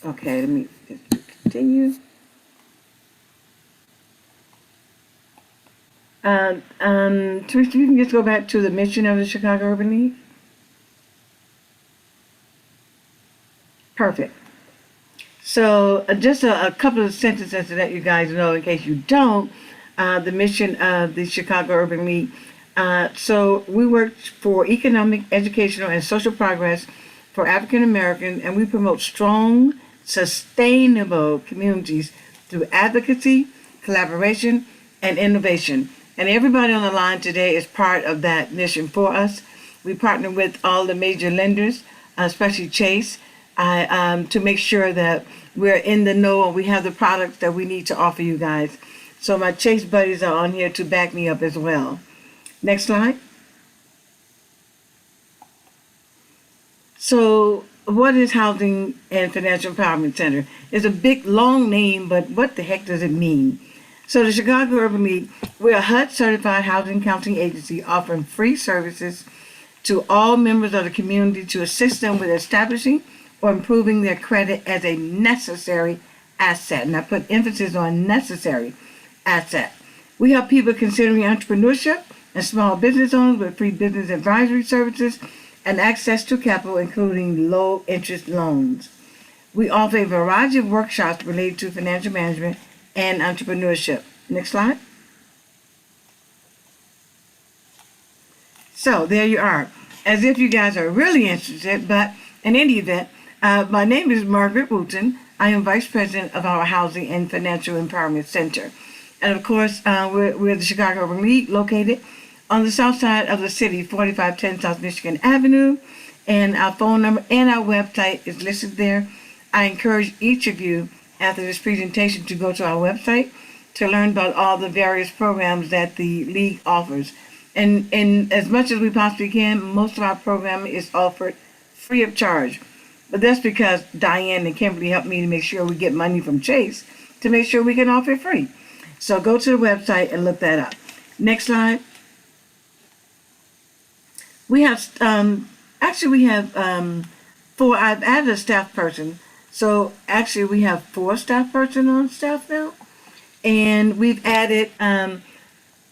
Okay, let me continue. Teresa, you can just go back to the mission of the Chicago Urban League. Perfect. So just a couple of sentences to let you guys know in case you don't, the mission of the Chicago Urban League. So we work for economic, educational, and social progress for African Americans, and we promote strong, sustainable communities through advocacy, collaboration, and innovation. And everybody on the line today is part of that mission for us. We partner with all the major lenders, especially Chase, to make sure that we're in the know and we have the products that we need to offer you guys. So my Chase buddies are on here to back me up as well. Next slide. So what is Housing and Financial Empowerment Center? It's a big, long name, but what the heck does it mean? So the Chicago Urban League, we're a HUD-certified housing counseling agency offering free services to all members of the community to assist them with establishing or improving their credit as a necessary asset. And I put emphasis on necessary asset. We help people considering entrepreneurship and small business owners with free business advisory services and access to capital, including low-interest loans. We offer a variety of workshops related to financial management and entrepreneurship. Next slide. So there you are. As if you guys are really interested, but in any event, my name is Margaret Wooten. I am Vice President of our Housing and Financial Empowerment Center. And of course, we're the Chicago Urban League, located on the south side of the city, 4510 South Michigan Avenue. And our phone number and our website is listed there. I encourage each of you after this presentation to go to our website to learn about all the various programs that the League offers. And as much as we possibly can, most of our programming is offered free of charge. But that's because Diane and Kimberly helped me to make sure we get money from Chase to make sure we can offer it free. So go to the website and look that up. Next slide. We have, four, I've added a staff person. So actually we have 4 staff person on staff now. And we've added an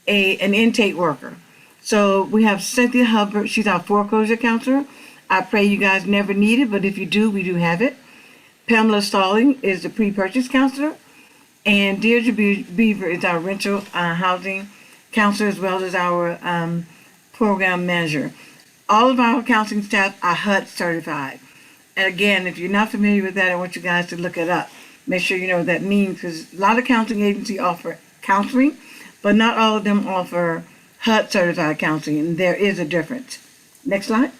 intake worker. So we have Cynthia Hubbard. She's our foreclosure counselor. I pray you guys never need it, but if you do, we do have it. Pamela Stalling is the pre-purchase counselor. And Deirdre Beaver is our rental housing counselor, as well as our program manager. All of our counseling staff are HUD certified. And again, if you're not familiar with that, I want you guys to look it up. Make sure you know what that means, because a lot of counseling agencies offer counseling, but not all of them offer HUD certified counseling, and there is a difference. Next slide.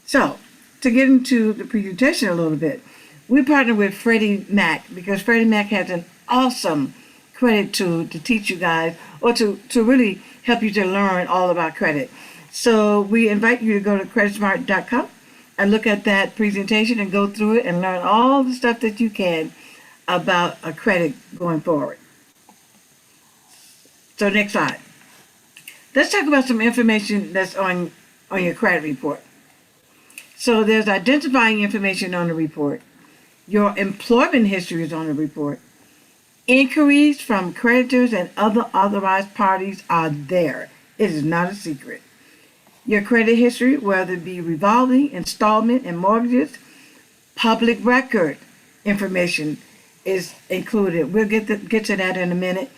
So, to get into the presentation a little bit, we partner with Freddie Mac because Freddie Mac has an awesome credit tool to teach you guys, or to really help you to learn all about credit. So we invite you to go to creditsmart.com and look at that presentation and go through it and learn all the stuff that you can about a credit going forward. So next slide. Let's talk about some information that's on your credit report. So there's identifying information on the report. Your employment history is on the report. Inquiries from creditors and other authorized parties are there. It is not a secret. Your credit history, whether it be revolving, installment, and mortgages, public record information is included. We'll get to that in a minute.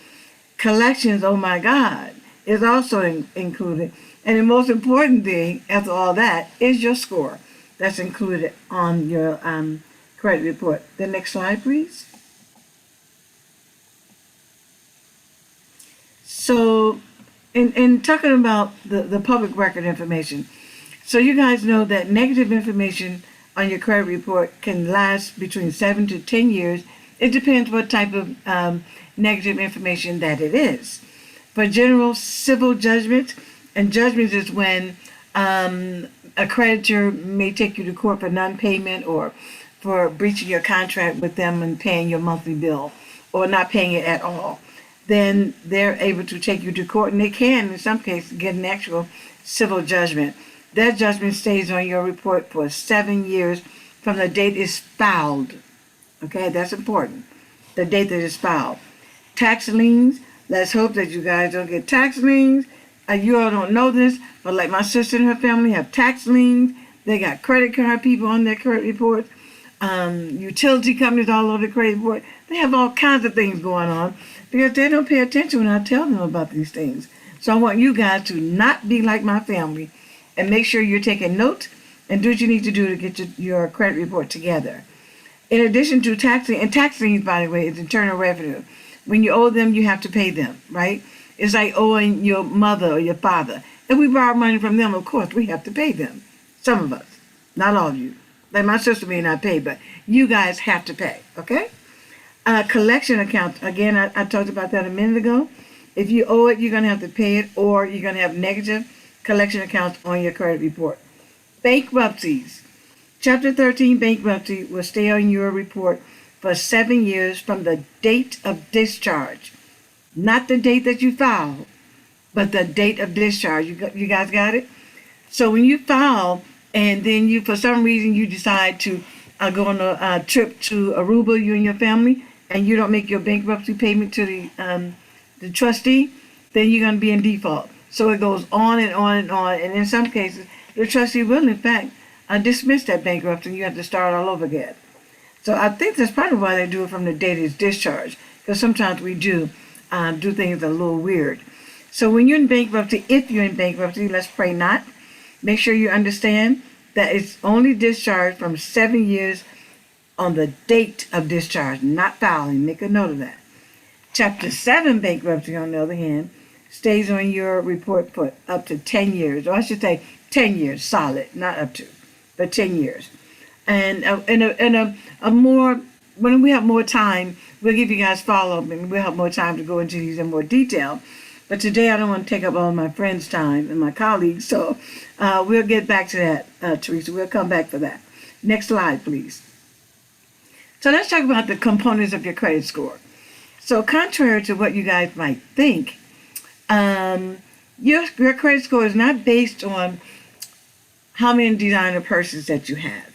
Collections, oh my God, is also included. And the most important thing after all that is your score. That's included on your credit report. The next slide, please. So, in talking about the public record information, so you guys know that negative information on your credit report can last between 7 to 10 years. It depends what type of negative information that it is. For general civil judgments, and judgments is when a creditor may take you to court for non-payment or for breaching your contract with them and paying your monthly bill or not paying it at all. Then they're able to take you to court, and they can, in some cases, get an actual civil judgment. That judgment stays on your report for 7 years from the date it's filed. Okay, that's important. The date that it's filed. Tax liens. Let's hope that you guys don't get tax liens. You all don't know this, but like my sister and her family have tax liens. They got credit card people on their credit reports. Utility companies all over the credit report. They have all kinds of things going on because they don't pay attention when I tell them about these things. So I want you guys to not be like my family and make sure you're taking notes and do what you need to do to get your credit report together. In addition to taxing, and tax liens, by the way, is internal revenue. When you owe them, you have to pay them, right? It's like owing your mother or your father. If we borrow money from them, of course, we have to pay them. Some of us, not all of you. Like my sister may not pay, but you guys have to pay, okay? Collection accounts, again, I talked about that a minute ago. If you owe it, you're going to have to pay it, or you're going to have negative collection accounts on your credit report. Bankruptcies. Chapter 13, bankruptcy, will stay on your report for 7 years from the date of discharge. Not the date that you filed, but the date of discharge. You guys got it? So when you file, and then you, for some reason, you decide to go on a trip to Aruba, you and your family, and you don't make your bankruptcy payment to the trustee, then you're going to be in default. So it goes on and on and on, and in some cases, the trustee will, in fact, dismiss that bankruptcy, and you have to start all over again. So I think that's probably why they do it from the date it's discharged, because sometimes we do things a little weird. So when you're in bankruptcy, if you're in bankruptcy, let's pray not. Make sure you understand that it's only discharged from 7 years on the date of discharge, not filing. Make a note of that. Chapter 7 bankruptcy, on the other hand, stays on your report for up to 10 years, or I should say 10 years solid, not up to, but 10 years. And a more, when we have more time, we'll give you guys follow-up, and we'll have more time to go into these in more detail. But today I don't want to take up all my friends' time and my colleagues, so we'll get back to that, Teresa. We'll come back for that. Next slide, please. So let's talk about the components of your credit score. So contrary to what you guys might think, your credit score is not based on how many designer purses that you have,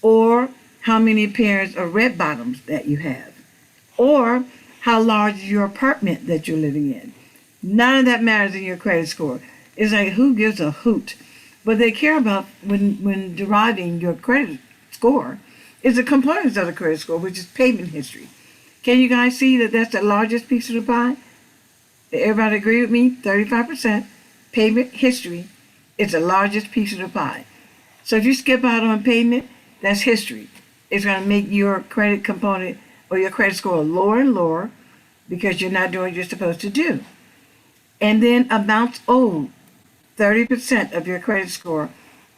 or how many pairs of red bottoms that you have, or how large is your apartment that you're living in. None of that matters in your credit score. It's like, who gives a hoot? What they care about when deriving your credit score is the components of the credit score, which is payment history. Can you guys see that that's the largest piece of the pie? Everybody agree with me? 35% payment history is the largest piece of the pie. So if you skip out on payment, that's history. It's going to make your credit component or your credit score lower and lower because you're not doing what you're supposed to do. And then amounts owed. 30% of your credit score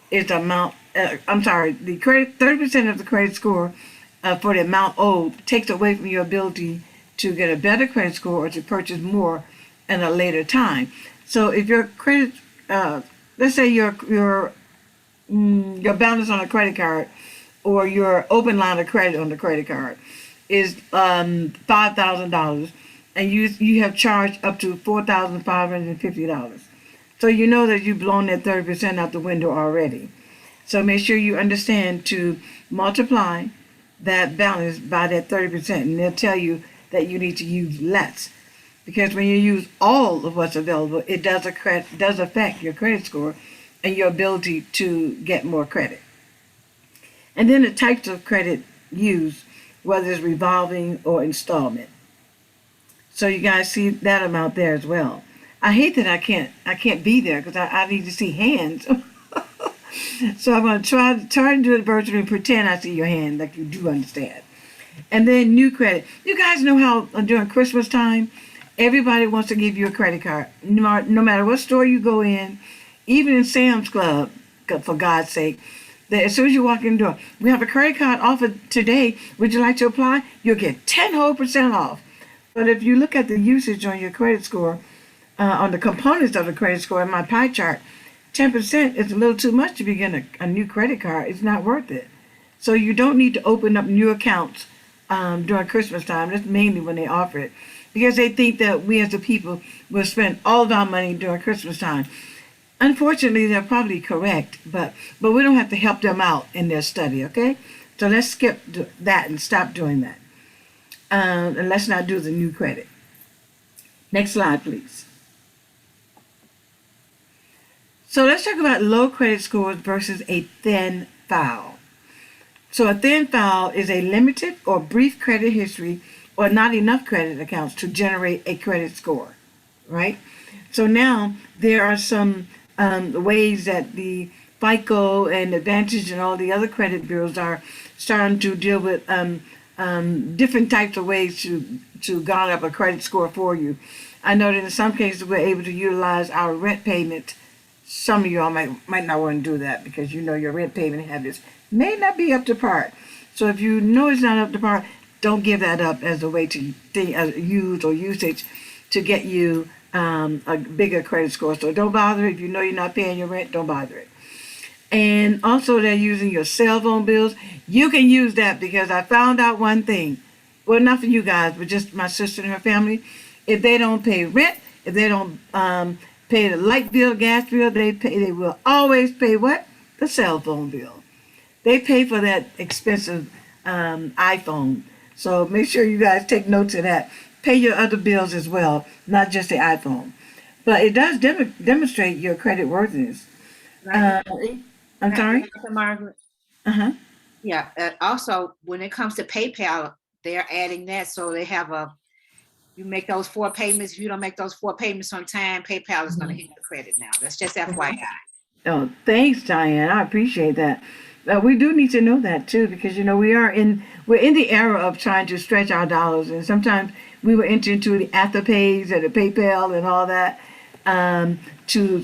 is the amount, the credit, 30% of the credit score for the amount owed takes away from your ability to get a better credit score or to purchase more in a later time. So if your credit, let's say your balance on a credit card or your open line of credit on the credit card is $5,000, and you have charged up to $4,550. So you know that you've blown that 30% out the window already. So make sure you understand to multiply that balance by that 30%, and they'll tell you that you need to use less. Because when you use all of what's available, it does affect your credit score and your ability to get more credit. And then the types of credit used, whether it's revolving or installment. So you guys see that amount there as well. I hate that I can't be there because I need to see hands. So I'm going to try to do it virtually and pretend I see your hand like you do understand. And then new credit. You guys know how during Christmas time, everybody wants to give you a credit card. No matter what store you go in, even in Sam's Club, for God's sake, that as soon as you walk in the door, we have a credit card offer today. Would you like to apply? You'll get 10% off. But if you look at the usage on your credit score, on the components of the credit score in my pie chart, 10% is a little too much to begin a new credit card. It's not worth it. So you don't need to open up new accounts during Christmas time. That's mainly when they offer it, because they think that we as the people will spend all of our money during Christmas time. Unfortunately, they're probably correct, but we don't have to help them out in their study, okay? So let's skip that and stop doing that. And let's not do the new credit. Next slide, please. So let's talk about low credit scores versus a thin file. So a thin file is a limited or brief credit history or not enough credit accounts to generate a credit score, right? So now there are some ways that the FICO and Advantage and all the other credit bureaus are starting to deal with different types of ways to garner up a credit score for you. I know that in some cases we're able to utilize our rent payment. Some of y'all might not want to do that because you know your rent payment habits may not be up to par. So if you know it's not up to par, don't give that up as a way to use or usage to get you a bigger credit score. So don't bother it. If you know you're not paying your rent, don't bother it. And also they're using your cell phone bills. You can use that because I found out one thing. Well, not for you guys, but just my sister and her family. If they don't pay rent, if they don't pay the light bill, gas bill, they will always pay what? The cell phone bill. They pay for that expensive iPhone. So make sure you guys take notes of that. Pay your other bills as well, not just the iPhone. But it does demonstrate your credit worthiness. Right. I'm sorry? Margaret. Uh-huh. Yeah. Also, when it comes to PayPal, they're adding that. So they have you make those 4 payments. If you don't make those 4 payments on time, PayPal is going to hit your credit now. That's just FYI. Oh, thanks, Diane. I appreciate that. We do need to know that too, because you know we're in the era of trying to stretch our dollars, and sometimes we will enter into the afterpays and the PayPal and all that to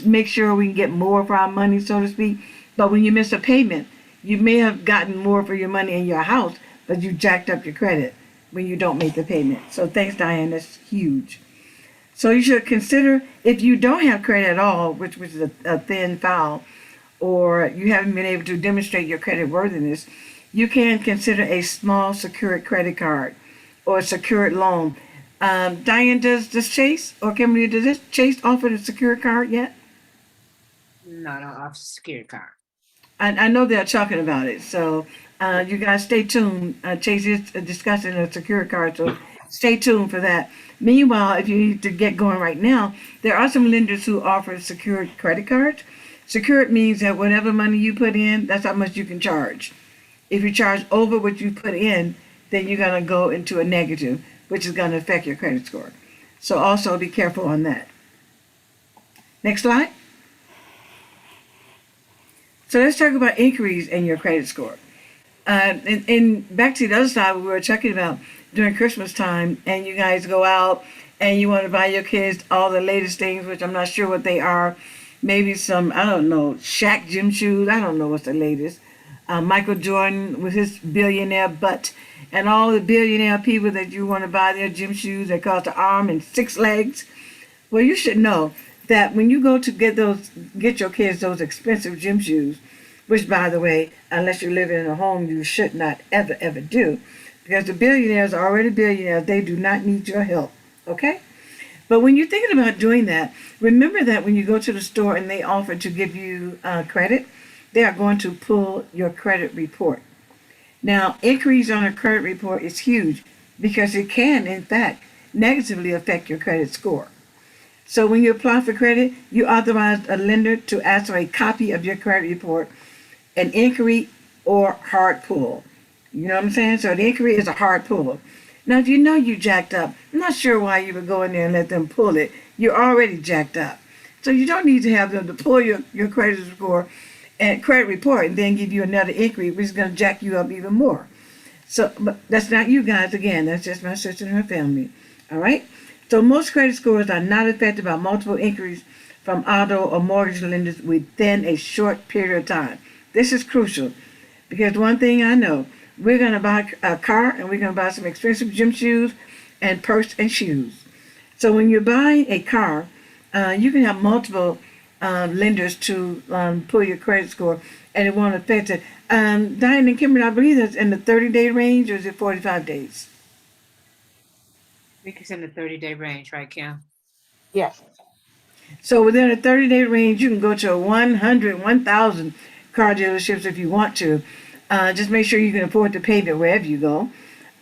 make sure we can get more for our money, so to speak. But when you miss a payment, you may have gotten more for your money in your house, but you jacked up your credit when you don't make the payment. So thanks, Diane. That's huge. So you should consider if you don't have credit at all, which is a thin file, or you haven't been able to demonstrate your credit worthiness, you can consider a small secured credit card or a secured loan. Diane, does Chase or Kimberly, does this Chase offer the secured card yet? No, off secured card. I know they're talking about it, so you guys stay tuned. Chase is discussing a secured card, so stay tuned for that. Meanwhile, if you need to get going right now, there are some lenders who offer secured credit cards. Secured means that whatever money you put in, that's how much you can charge. If you charge over what you put in, then you're going to go into a negative, which is going to affect your credit score. So also be careful on that. Next slide. So let's talk about inquiries in your credit score. And back to the other side, we were talking about during Christmas time, and you guys go out and you want to buy your kids all the latest things, which I'm not sure what they are. Maybe some, I don't know, Shaq gym shoes. I don't know what's the latest. Michael Jordan with his billionaire butt, and all the billionaire people that you want to buy their gym shoes that cost an arm and 6 legs. Well, you should know that when you go to get your kids those expensive gym shoes, which by the way, unless you live in a home, you should not ever do, because the billionaires are already billionaires. They do not need your help. Okay? But when you're thinking about doing that, remember that when you go to the store and they offer to give you credit, they are going to pull your credit report. Now, increase on a credit report is huge because it can, in fact, negatively affect your credit score. So when you apply for credit, you authorize a lender to ask for a copy of your credit report, an inquiry or hard pull. You know what I'm saying? So the inquiry is a hard pull. Now, if you know you jacked up, I'm not sure why you would go in there and let them pull it. You're already jacked up. So you don't need to have them to pull your credit score and credit report and then give you another inquiry, which is going to jack you up even more. So, but that's not you guys again. That's just my sister and her family. All right? So most credit scores are not affected by multiple inquiries from auto or mortgage lenders within a short period of time. This is crucial because one thing I know, we're going to buy a car and we're going to buy some expensive gym shoes and purse and shoes. So when you're buying a car, you can have multiple lenders to pull your credit score, and it won't affect it. Diane and Kimberly, I believe that's in the 30-day range, or is it 45 days? I think it's in the 30-day range, right, Kim? Yes. So within a 30-day range, you can go to 100, 1,000 car dealerships if you want to. Just make sure you can afford to pay it wherever you go.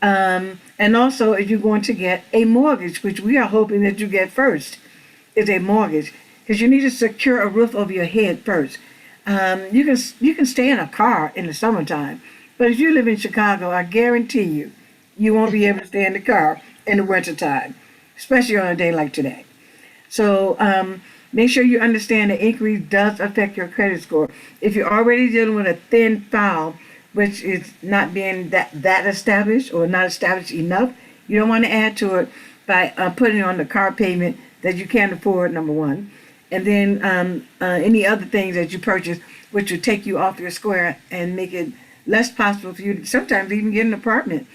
And also, if you're going to get a mortgage, which we are hoping that you get first, is a mortgage, because you need to secure a roof over your head first. You can stay in a car in the summertime, but if you live in Chicago, I guarantee you won't be able to stay in the car in the wintertime, especially on a day like today. So make sure you understand the increase does affect your credit score. If you're already dealing with a thin file, which is not being that established or not established enough, you don't want to add to it by putting on the car payment that you can't afford, number one. And then any other things that you purchase, which will take you off your square and make it less possible for you to sometimes even get an apartment,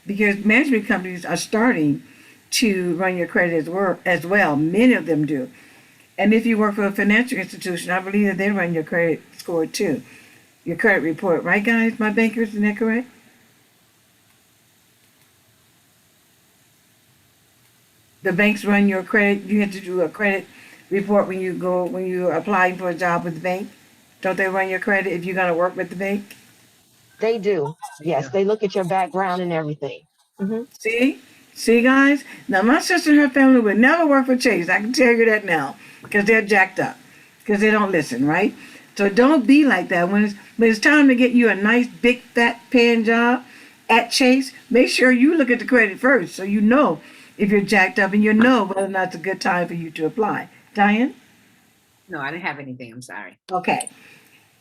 because management companies are starting to run your credit as well. Many of them do. And if you work for a financial institution, I believe that they run your credit score too, your credit report. Right, guys? My bankers, isn't that correct? The banks run your credit. You have to do a credit report when you're applying for a job with the bank. Don't they run your credit if you're going to work with the bank? They do. Yes, Yeah. they look at your background and everything. Hmm. See? See, guys? Now, my sister and her family would never work for Chase. I can tell you that now, because they're jacked up, because they don't listen, right? So don't be like that. When it's time to get you a nice, big, fat paying job at Chase, make sure you look at the credit first so you know if you're jacked up and you know whether or not it's a good time for you to apply. Diane? No, I didn't have anything. I'm sorry. Okay.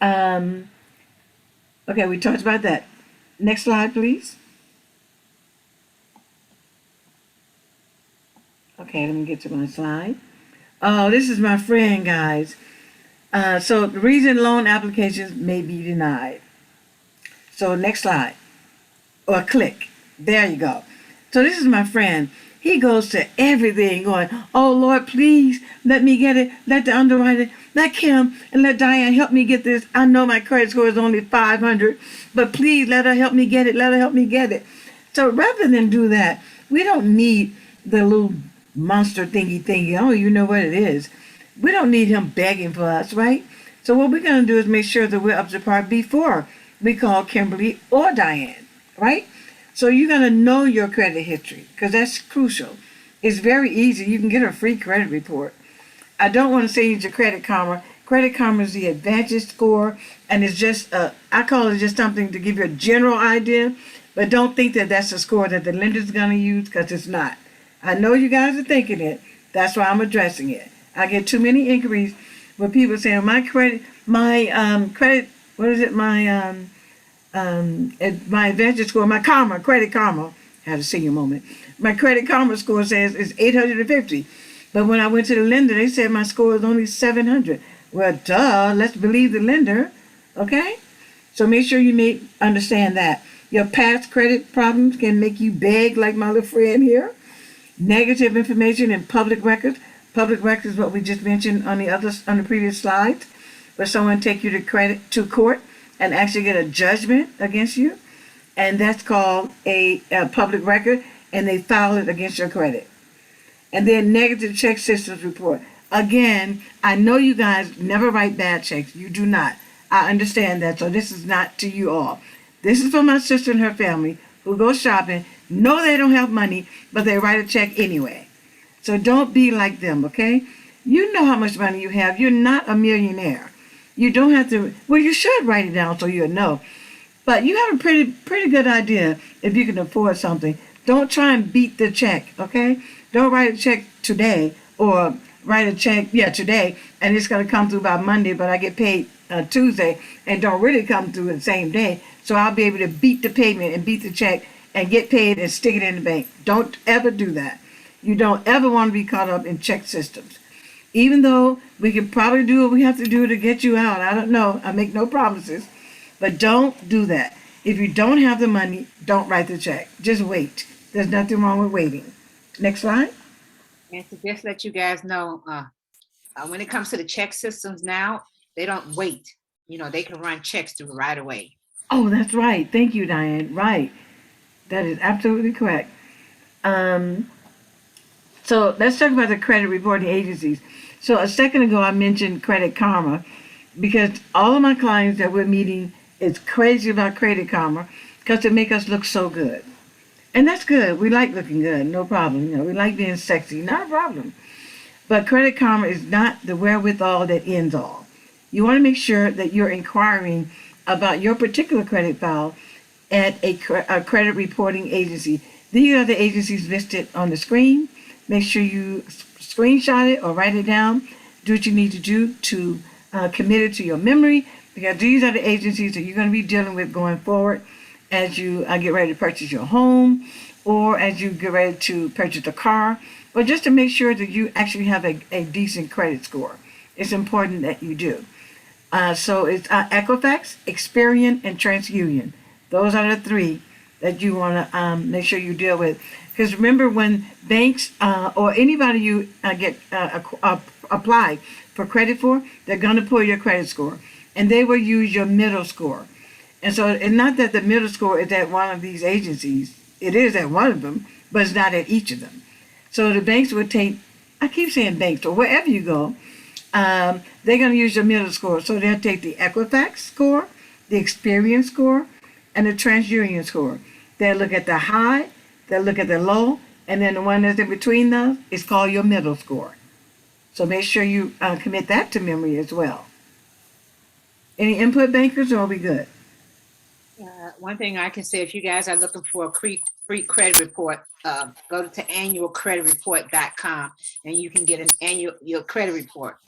Um, okay, we talked about that. Next slide, please. Okay, let me get to my slide. Oh, this is my friend, guys. So the reason loan applications may be denied. So next slide. Or click. There you go. So this is my friend. He goes to everything going, oh Lord, please let me get it. Let the underwriter, let Kim and let Diane help me get this. I know my credit score is only 500, but please let her help me get it. Let her help me get it. So rather than do that, we don't need the little monster thingy. Oh, you know what it is. We don't need him begging for us, right? So what we're going to do is make sure that we're up to par before we call Kimberly or Diane, right? So you're going to know your credit history, because that's crucial. It's very easy. You can get a free credit report. I don't want to say it's your Credit Karma. Credit Karma is the advantage score, and it's just, I call it just something to give you a general idea, but don't think that that's a score that the lender's going to use, because it's not. I know you guys are thinking it. That's why I'm addressing it. I get too many inquiries with people saying my credit, what is it, my advantage score, my karma, credit karma, I had a senior moment. My credit karma score says it's 850. But when I went to the lender, they said my score is only 700. Well, duh, let's believe the lender, okay? So make sure you understand that. Your past credit problems can make you beg like my little friend here. Negative information in public records. Public records is what we just mentioned on the previous slides, where someone take you to court and actually get a judgment against you, and that's called a public record, and they file it against your credit. And then negative check systems report. Again, I know you guys never write bad checks. You do not. I understand that, so this is not to you all. This is for my sister and her family who go shopping, know they don't have money, but they write a check anyway. So don't be like them, okay? You know how much money you have. You're not a millionaire. You don't have to, well, you should write it down so you'll know. But you have a pretty good idea if you can afford something. Don't try and beat the check, okay? Don't write a check today or write a check, today, and it's going to come through by Monday, but I get paid Tuesday, and don't really come through the same day. So I'll be able to beat the payment and beat the check and get paid and stick it in the bank. Don't ever do that. You don't ever want to be caught up in check systems. Even though we can probably do what we have to do to get you out. I don't know. I make no promises. But don't do that. If you don't have the money, don't write the check. Just wait. There's nothing wrong with waiting. Next slide. And to just let you guys know, when it comes to the check systems now, they don't wait. They can run checks through right away. Oh, that's right. Thank you, Diane. Right. That is absolutely correct. So let's talk about the credit reporting agencies. So a second ago, I mentioned Credit Karma because all of my clients that we're meeting is crazy about Credit Karma because it make us look so good. And that's good. We like looking good, no problem. We like being sexy, not a problem. But Credit Karma is not the wherewithal that ends all. You want to make sure that you're inquiring about your particular credit file at a credit reporting agency. These are the agencies listed on the screen. Make sure you screenshot it or write it down. Do what you need to do to commit it to your memory, because these are the agencies that you're going to be dealing with going forward as you get ready to purchase your home, or as you get ready to purchase a car, or just to make sure that you actually have a decent credit score. It's important that you do. So it's Equifax, Experian, and TransUnion. Those are the three that you want to make sure you deal with. Because remember, when banks or anybody you apply for credit for, they're going to pull your credit score, and they will use your middle score. And so it's not that the middle score is at one of these agencies. It is at one of them, but it's not at each of them. So the banks would take, I keep saying banks, or wherever you go, they're going to use your middle score. So they'll take the Equifax score, the Experian score, and the TransUnion score. They'll look at the high, they'll look at the low, and then the one that's in between those is called your middle score. So make sure you commit that to memory as well. Any input, bankers, or are we good? One thing I can say, if you guys are looking for a free credit report, go to annualcreditreport.com and you can get your credit report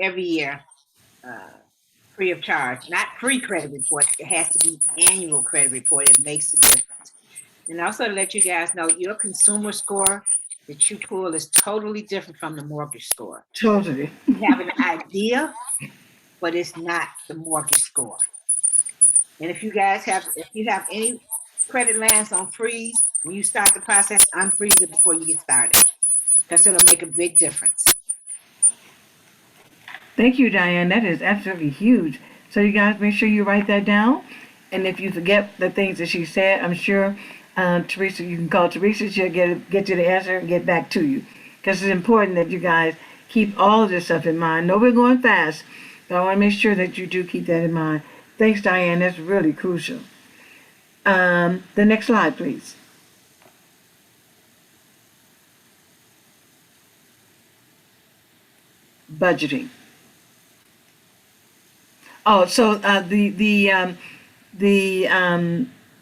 every year, free of charge. Not free credit report, it has to be annual credit report. It makes a difference. And also to let you guys know, your consumer score that you pull is totally different from the mortgage score. Totally. You have an idea, but it's not the mortgage score. And if you have any credit lines on freeze, when you start the process, unfreeze it before you get started, because it'll make a big difference. Thank you, Diane. That is absolutely huge. So you guys make sure you write that down. And if you forget the things that she said, I'm sure Teresa, you can call Teresa. She'll get you the answer and get back to you. Because it's important that you guys keep all of this stuff in mind. No, we're going fast, but I want to make sure that you do keep that in mind. Thanks, Diane. That's really crucial. The next slide, please. Budgeting. Oh, so the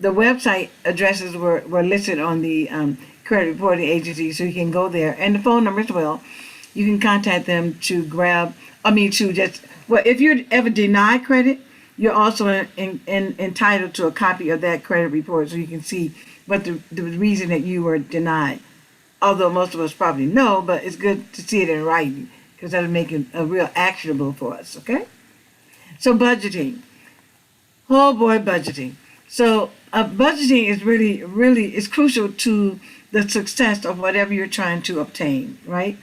website addresses were listed on the credit reporting agency, so you can go there, and the phone number as well. You can contact them to if you're ever denied credit, you're also entitled to a copy of that credit report, so you can see what the reason that you were denied. Although most of us probably know, but it's good to see it in writing, because that'll make it a real actionable for us. Okay. So budgeting. Oh boy, budgeting. So budgeting is really is crucial to the success of whatever you're trying to obtain, right?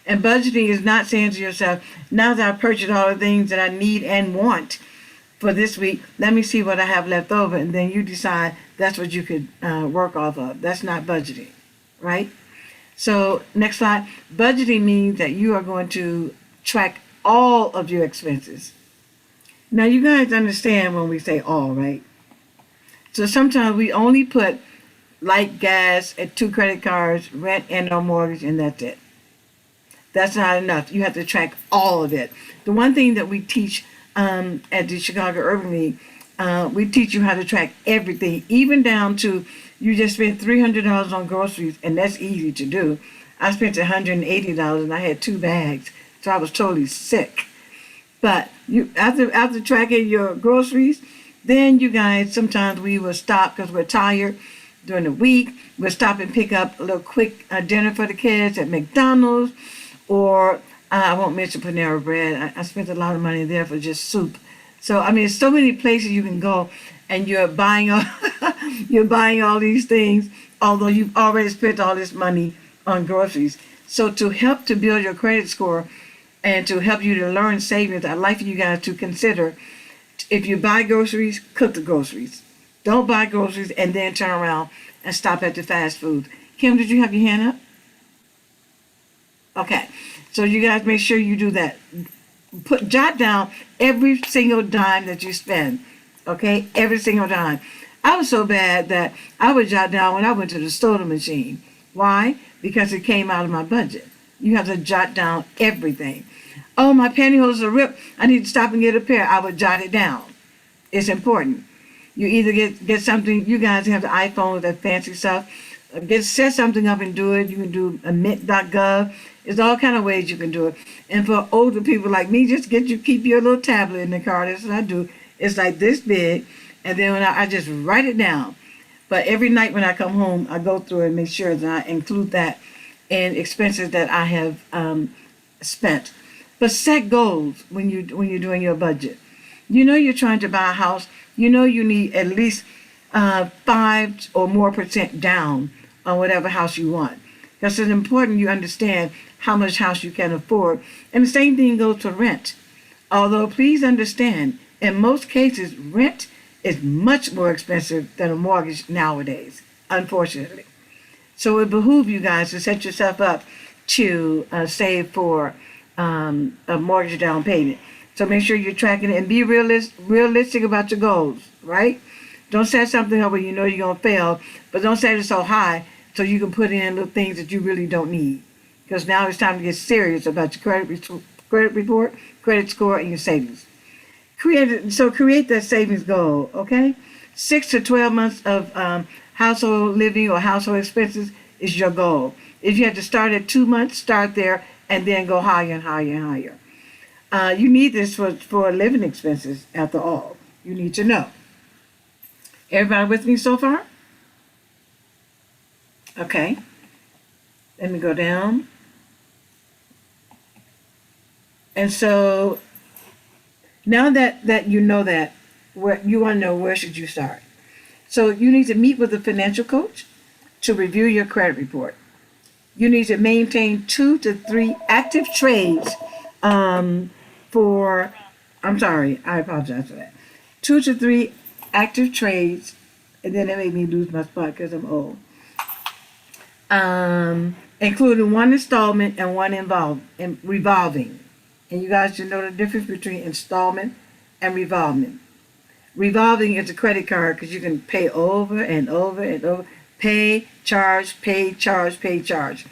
And budgeting is not saying to yourself, now that I've purchased all the things that I need and want for this week, let me see what I have left over, and then you decide that's what you could work off of. That's not budgeting, right? So next slide. Budgeting means that you are going to track all of your expenses. Now you guys understand when we say all, right? So sometimes we only put light, gas, and 2 credit cards, rent, and no mortgage, and that's it. That's not enough. You have to track all of it. The one thing that we teach at the Chicago Urban League, we teach you how to track everything, even down to you just spent $300 on groceries, and that's easy to do. I spent $180 and I had 2 bags, so I was totally sick. But you after tracking your groceries, then you guys, sometimes we will stop because we're tired during the week. We'll stop and pick up a little quick dinner for the kids at McDonald's, or I won't mention Panera Bread. I spent a lot of money there for just soup. So I mean, so many places you can go, and you're buying all these things, although you've already spent all this money on groceries. So to help to build your credit score and to help you to learn savings, I'd like for you guys to consider, if you buy groceries, cook the groceries. Don't buy groceries and then turn around and stop at the fast food. Kim, did you have your hand up? Okay. So you guys make sure you do that. Jot down every single dime that you spend. Okay? Every single dime. I was so bad that I would jot down when I went to the soda machine. Why? Because it came out of my budget. You have to jot down everything. Oh, my pantyhose are ripped. I need to stop and get a pair. I would jot it down. It's important. You either get something, you guys have the iPhone with that fancy stuff. Set something up and do it. You can do a mint.gov. There's all kind of ways you can do it. And for older people like me, just keep your little tablet in the car. That's what I do. It's like this big. And then when I just write it down. But every night when I come home, I go through it and make sure that I include that in expenses that I have spent. But set goals when you're doing your budget. You know you're trying to buy a house. You know you need at least 5 or more % down on whatever house you want. Because it's important you understand how much house you can afford. And the same thing goes for rent. Although please understand, in most cases, rent is much more expensive than a mortgage nowadays, unfortunately. So it behooves you guys to set yourself up to save for a mortgage down payment. So make sure you're tracking it and be realistic about your goals, right? Don't set something up where you know you're going to fail, but don't set it so high so you can put in little things that you really don't need. Because now it's time to get serious about your credit report, credit score, and your savings. Create that savings goal, okay? 6 to 12 months of household living or household expenses is your goal. If you have to start at 2 months, start there and then go higher and higher and higher. You need this for living expenses, after all. You need to know. Everybody with me so far? Okay. Let me go down. And so now that you know that, you want to know where should you start. So you need to meet with a financial coach to review your credit report. You need to maintain 2 to 3 active trades I apologize for that. 2 to 3 active trades, and then it made me lose my spot because I'm old. Including 1 installment and 1 revolving. And you guys should know the difference between installment and revolving. Revolving is a credit card because you can pay over and over and over. Pay, charge, pay, charge, pay, charge.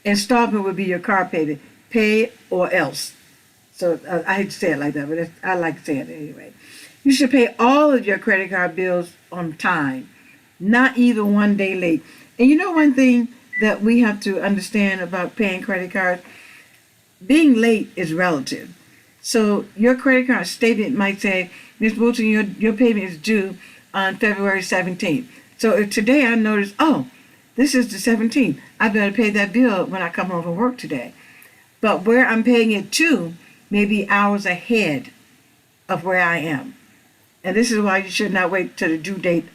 Installment would be your car payment. Pay or else. So I hate to say it like that, but I like to say it anyway. You should pay all of your credit card bills on time, not even 1 day late. And you know one thing that we have to understand about paying credit cards? Being late is relative. So your credit card statement might say, Ms. Boulton, your payment is due on February 17th. So if today I notice, oh, this is the 17th, I better pay that bill when I come home from work today. But where I'm paying it to may be hours ahead of where I am. And this is why you should not wait till the due date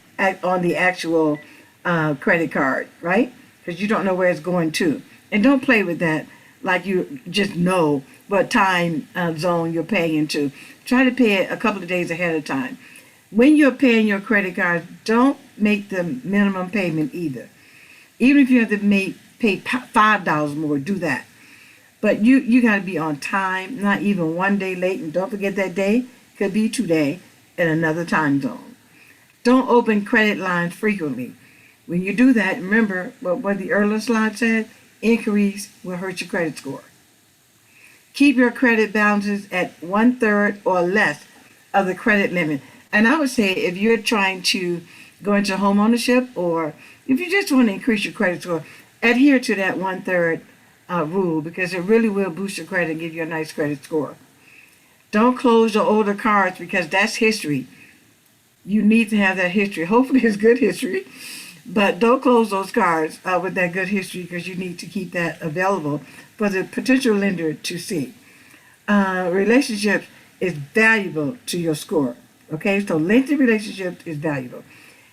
on the actual credit card, right? Because you don't know where it's going to. And don't play with that like you just know what time zone you're paying into. Try to pay it a couple of days ahead of time. When you're paying your credit card, don't make the minimum payment either. Even if you have to pay $5 more, do that. But you got to be on time, not even 1 day late. And don't forget that day could be today in another time zone. Don't open credit lines frequently. When you do that, remember what the earlier slide said, inquiries will hurt your credit score. Keep your credit balances at 1/3 or less of the credit limit. And I would say if you're trying to go into home ownership or if you just want to increase your credit score, adhere to that 1/3 rule because it really will boost your credit and give you a nice credit score. Don't close your older cards because that's history. You need to have that history. Hopefully it's good history, but don't close those cards with that good history because you need to keep that available for the potential lender to see. Relationships is valuable to your score. Okay, so lengthy relationships is valuable.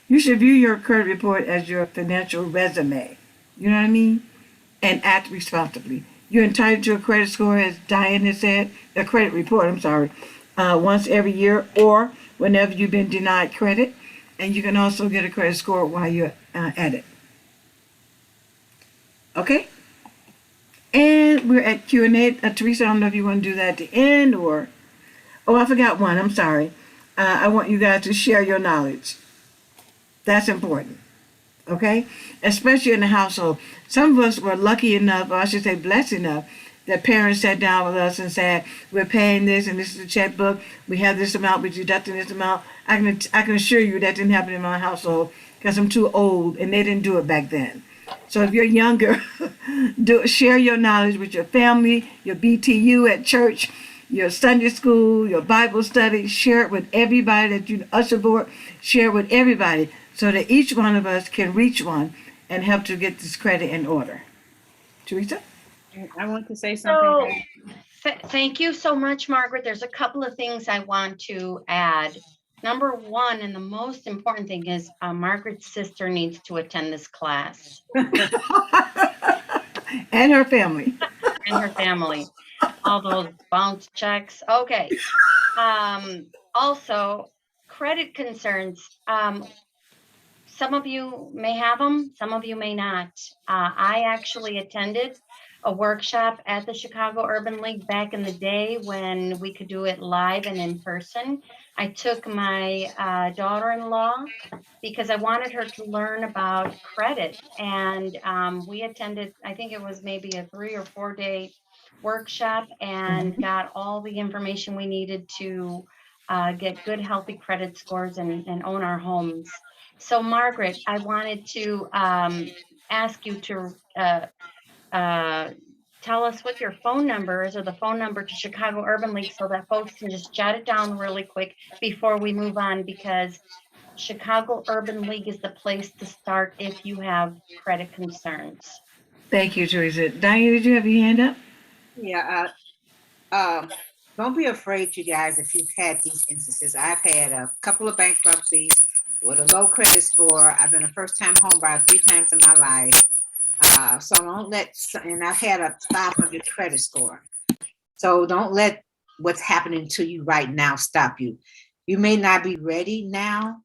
You should view your credit report as your financial resume. You know what I mean? And act responsibly. You're entitled to a credit score, as Diane has said, a credit report, once every year or whenever you've been denied credit. And you can also get a credit score while you're at it. Okay? And we're at Q&A. Teresa, I don't know if you want to do that at the end or... Oh, I forgot one. I'm sorry. I want you guys to share your knowledge. That's important. Okay? Especially in the household. Some of us were lucky enough, or I should say blessed enough, that parents sat down with us and said, we're paying this and this is the checkbook. We have this amount, we're deducting this amount. I can assure you that didn't happen in my household because I'm too old and they didn't do it back then. So if you're younger, share your knowledge with your family, your BTU at church, your Sunday school, your Bible study. Share it with everybody that you usher board. Share it with everybody so that each one of us can reach one and help to get this credit in order. Teresa? I want to say So, something. thank you so much, Margaret. There's a couple of things I want to add. Number one, and the most important thing is Margaret's sister needs to attend this class. And her family. And her family. All those bounce checks. Okay. Also, credit concerns. Some of you may have them, some of you may not. I actually attended a workshop at the Chicago Urban League back in the day when we could do it live and in person. I took my daughter-in-law because I wanted her to learn about credit. And we attended, I think it was maybe a 3 or 4 day workshop and got all the information we needed to get good, healthy credit scores and own our homes. So Margaret, I wanted to ask you to tell us what your phone number is or the phone number to Chicago Urban League so that folks can just jot it down really quick before we move on, because Chicago Urban League is the place to start if you have credit concerns. Thank you, Teresa. Diane, did you have your hand up? Yeah. Don't be afraid, you guys, if you've had these instances. I've had a couple of bankruptcies with a low credit score. I've been a first-time home buyer 3 times in my life. So don't let, and I've had a 500 credit score. So don't let what's happening to you right now stop you. You may not be ready now,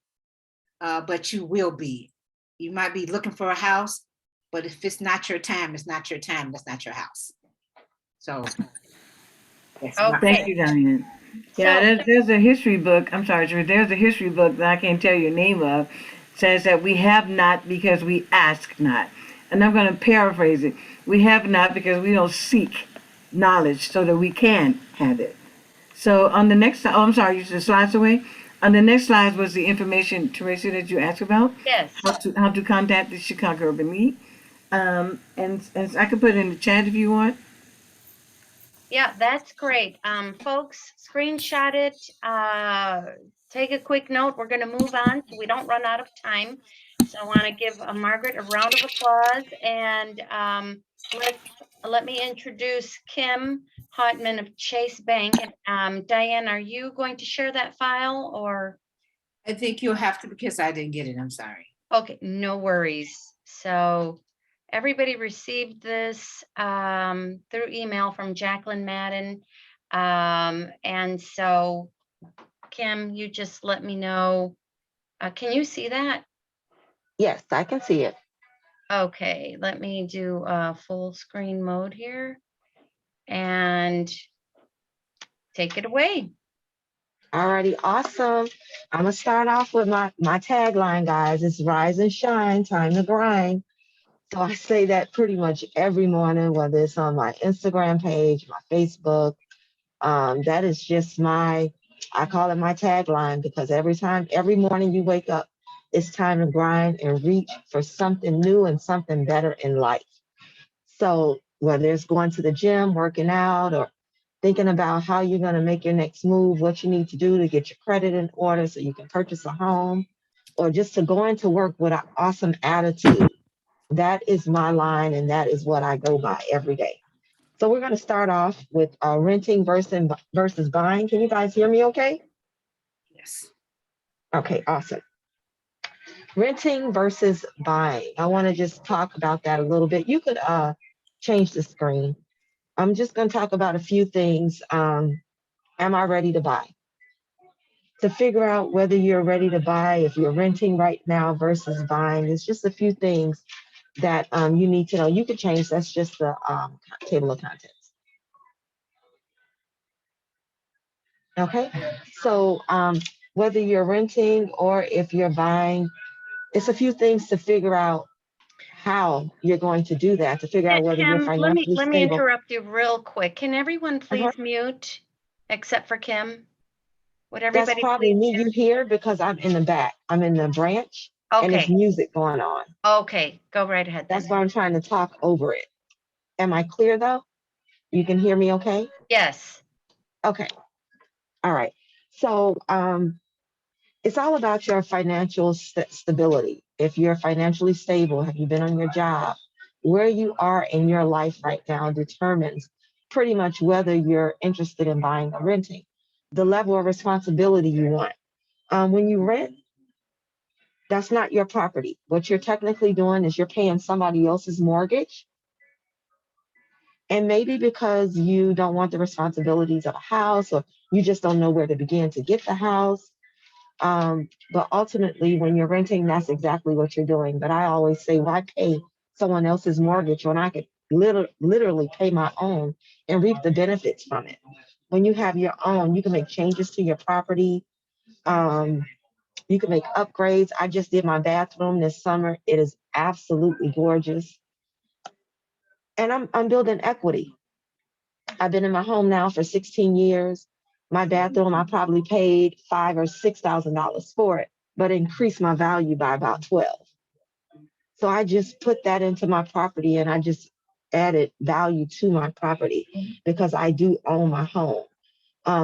but you will be. You might be looking for a house, but if it's not your time, it's not your time. That's not your house. So. Okay. Thank you, Diane. Yeah, there's a history book. I'm sorry, Teresa. There's a history book that I can't tell you the name of. Says that we have not because we ask not. And I'm going to paraphrase it. We have not because we don't seek knowledge so that we can have it. So on the next, oh, I'm sorry, the slides away. On the next slide was the information, Teresa, that you asked about. Yes. How to contact the Chicago Urban League. And I can put it in the chat if you want. Yeah, that's great. Folks, screenshot it. Take a quick note. We're going to move on so we don't run out of time. So I want to give Margaret a round of applause, and let me introduce Kim Hotman of Chase Bank. Diane, are you going to share that file, or? I think you'll have to, because I didn't get it. I'm sorry. Okay, no worries. So everybody received this through email from Jacqueline Madden. And so Kim, you just let me know. Can you see that? Yes, I can see it. Okay, let me do full screen mode here and take it away. Alrighty, awesome. I'm gonna start off with my tagline, guys. It's rise and shine, time to grind. So I say that pretty much every morning, whether it's on my Instagram page, my Facebook. That is just I call it my tagline, because every morning you wake up, it's time to grind and reach for something new and something better in life. So whether it's going to the gym, working out, or thinking about how you're going to make your next move, what you need to do to get your credit in order so you can purchase a home, or just to go into work with an awesome attitude. That is my line, and that is what I go by every day. So we're going to start off with renting versus buying. Can you guys hear me okay? Yes. Okay, awesome. Renting versus buying. I want to just talk about that a little bit. You could change the screen. I'm just going to talk about a few things. Am I ready to buy? To figure out whether you're ready to buy, if you're renting right now versus buying, it's just a few things that you need to know. You can change, that's just the table of contents. Okay, so whether you're renting or if you're buying, it's a few things to figure out how you're going to do that, to figure out whether you're Kim, let me financially stable. interrupt you real quick. Can everyone please mute except for Kim? Would That's everybody probably please me. mute? You hear, because I'm in the back. I'm in the branch, and there's Okay, music going on. okay, go right ahead then. That's why I'm trying to talk over it. Am I clear though? You can hear me okay? Yes. Okay. All right. So it's all about your financial stability. If you're financially stable, have you been on your job? Where you are in your life right now determines pretty much whether you're interested in buying or renting. The level of responsibility you want. When you rent, that's not your property. What you're technically doing is you're paying somebody else's mortgage. And maybe because you don't want the responsibilities of a house, or you just don't know where to begin to get the house. But ultimately, when you're renting, that's exactly what you're doing. But I always say, why pay someone else's mortgage when I could literally pay my own and reap the benefits from it? When you have your own, you can make changes to your property. You can make upgrades. I just did my bathroom this summer. It is absolutely gorgeous. And I'm building equity. I've been in my home now for 16 years. My bathroom, I probably paid $5,000 or $6,000 for it, but increased my value by about 12. So I just put that into my property, and I just added value to my property because I do own my home.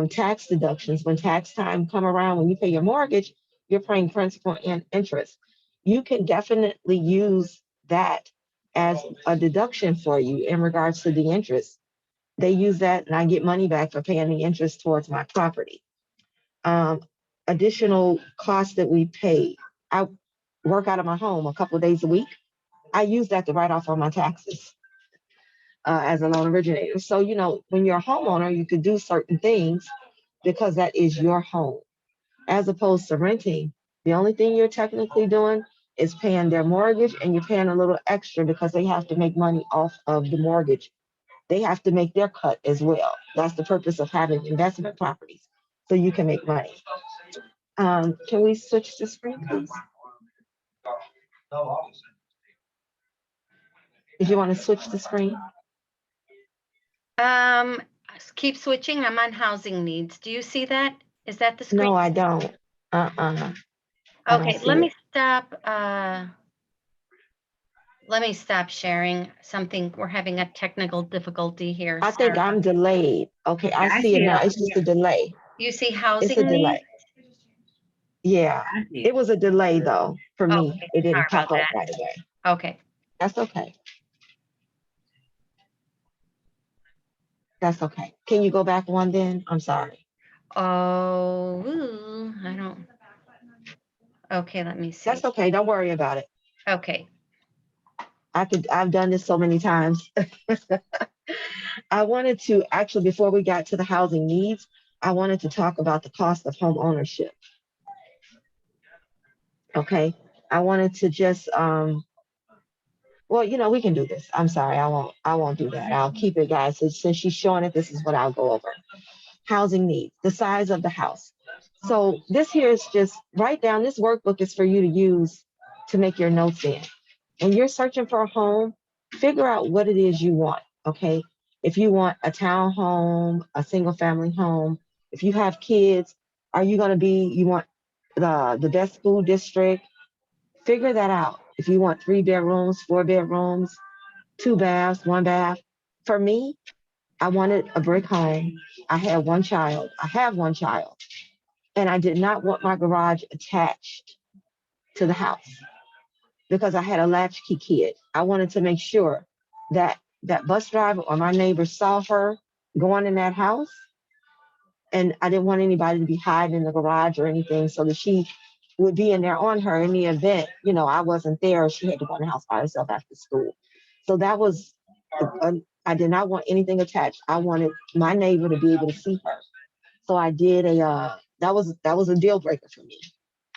Tax deductions, when tax time come around, when you pay your mortgage, you're paying principal and interest. You can definitely use that as a deduction for you in regards to the interest. They use that, and I get money back for paying the interest towards my property. Um, Additional costs that we pay. I work out of my home a couple of days a week. I use that to write off on my taxes as a loan originator. So, when you're a homeowner, you could do certain things because that is your home. As opposed to renting, the only thing you're technically doing is paying their mortgage, and you're paying a little extra because they have to make money off of the mortgage. They have to make their cut as well. That's the purpose of having investment properties, so you can make money. Can we switch the screen, please? If you want to switch the screen. Um, keep switching. I'm on housing needs. Do you see that? Is that the screen? No, I don't. I Okay, don't see let me it. stop. Let me stop sharing something. We're having a technical difficulty here. I think I'm delayed. Okay, I I see it see it now. over It's just here. a delay. You see It's a housing needs? delay. Yeah, I see it it. was a delay though for me. Okay, It sorry didn't about pop up that. right away. Okay. That's okay. That's okay. Can you go back one then? I'm sorry. Oh, ooh, I don't. Okay, let me see. That's okay. Don't worry about it. Okay. I've done this so many times. I wanted to actually, before we got to the housing needs, I wanted to talk about the cost of home ownership. Okay. I wanted to just well, we can do this. I'm sorry, I won't do that. I'll keep it, guys. So since she's showing it, this is what I'll go over. Housing needs, the size of the house. So this here is just write down, this workbook is for you to use to make your notes in. When you're searching for a home, figure out what it is you want. Okay. If you want a townhome, a single family home, if you have kids, you want the best school district, figure that out. If you want 3 bedrooms, 4 bedrooms, 2 baths, 1 bath. For me, I wanted a brick home. I had one child. I have one child. And I did not want my garage attached to the house because I had a latchkey kid. I wanted to make sure that that bus driver or my neighbor saw her going in that house. And I didn't want anybody to be hiding in the garage or anything, so that she would be in there on her in the event, I wasn't there. She had to go in the house by herself after school. So that was, I did not want anything attached. I wanted my neighbor to be able to see her. So I did that was a deal breaker for me.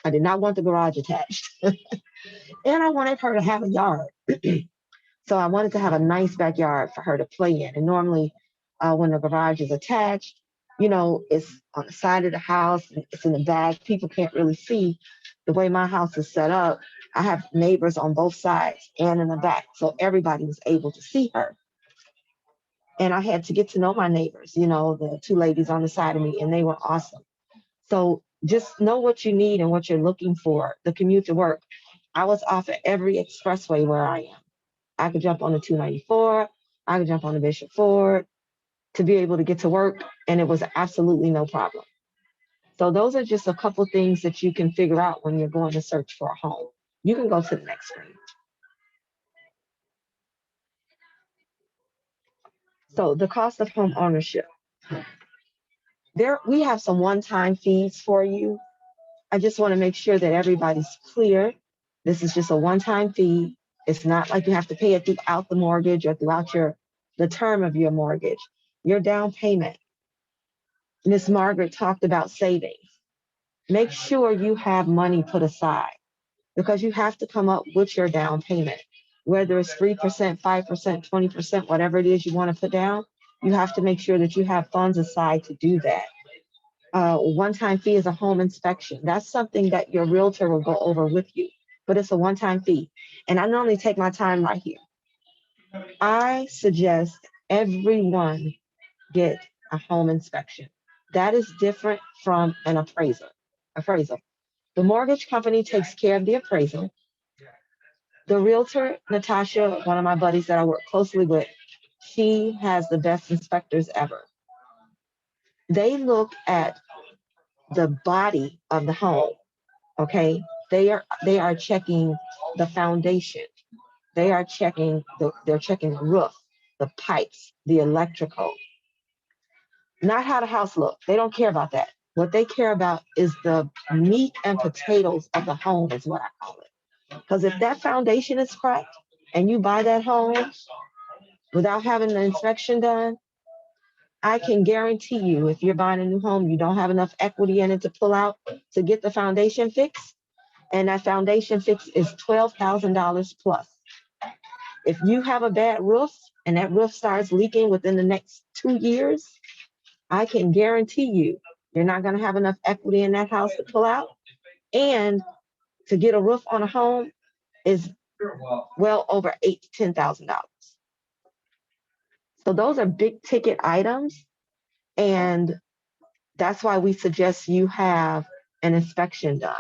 I did not want the garage attached. And I wanted her to have a yard. So I wanted to have a nice backyard for her to play in. And normally, when the garage is attached, it's on the side of the house, it's in the back. People can't really see the way my house is set up. I have neighbors on both sides and in the back. So everybody was able to see her. And I had to get to know my neighbors, the two ladies on the side of me, and they were awesome. So just know what you need and what you're looking for. The commute to work. I was off at every expressway where I am. I could jump on the 294. I could jump on the Bishop Ford to be able to get to work, and it was absolutely no problem. So those are just a couple things that you can figure out when you're going to search for a home. You can go to the next screen. So the cost of home ownership. We have some one-time fees for you. I just want to make sure that everybody's clear. This is just a one-time fee. It's not like you have to pay it throughout the mortgage or throughout the term of your mortgage. Your down payment. Miss Margaret talked about savings. Make sure you have money put aside because you have to come up with your down payment. Whether it's 3%, 5%, 20%, whatever it is you want to put down, you have to make sure that you have funds aside to do that. One-time fee is a home inspection. That's something that your realtor will go over with you, but it's a one-time fee. And I normally take my time right here. I suggest everyone get a home inspection. That is different from an appraisal. The mortgage company takes care of the appraisal. The realtor, Natasha, one of my buddies that I work closely with, she has the best inspectors ever. They look at the body of the home. Okay, they are checking the foundation. They're checking the roof, the pipes, the electrical. Not how the house looks. They don't care about that. What they care about is the meat and potatoes of the home, is what I call it. Because if that foundation is cracked and you buy that home without having the inspection done, I can guarantee you, if you're buying a new home, you don't have enough equity in it to pull out to get the foundation fixed. And that foundation fix is $12,000 plus. If you have a bad roof and that roof starts leaking within the next 2 years, I can guarantee you're not going to have enough equity in that house to pull out. And to get a roof on a home is well over $8,000 to $10,000. So those are big ticket items. And that's why we suggest you have an inspection done.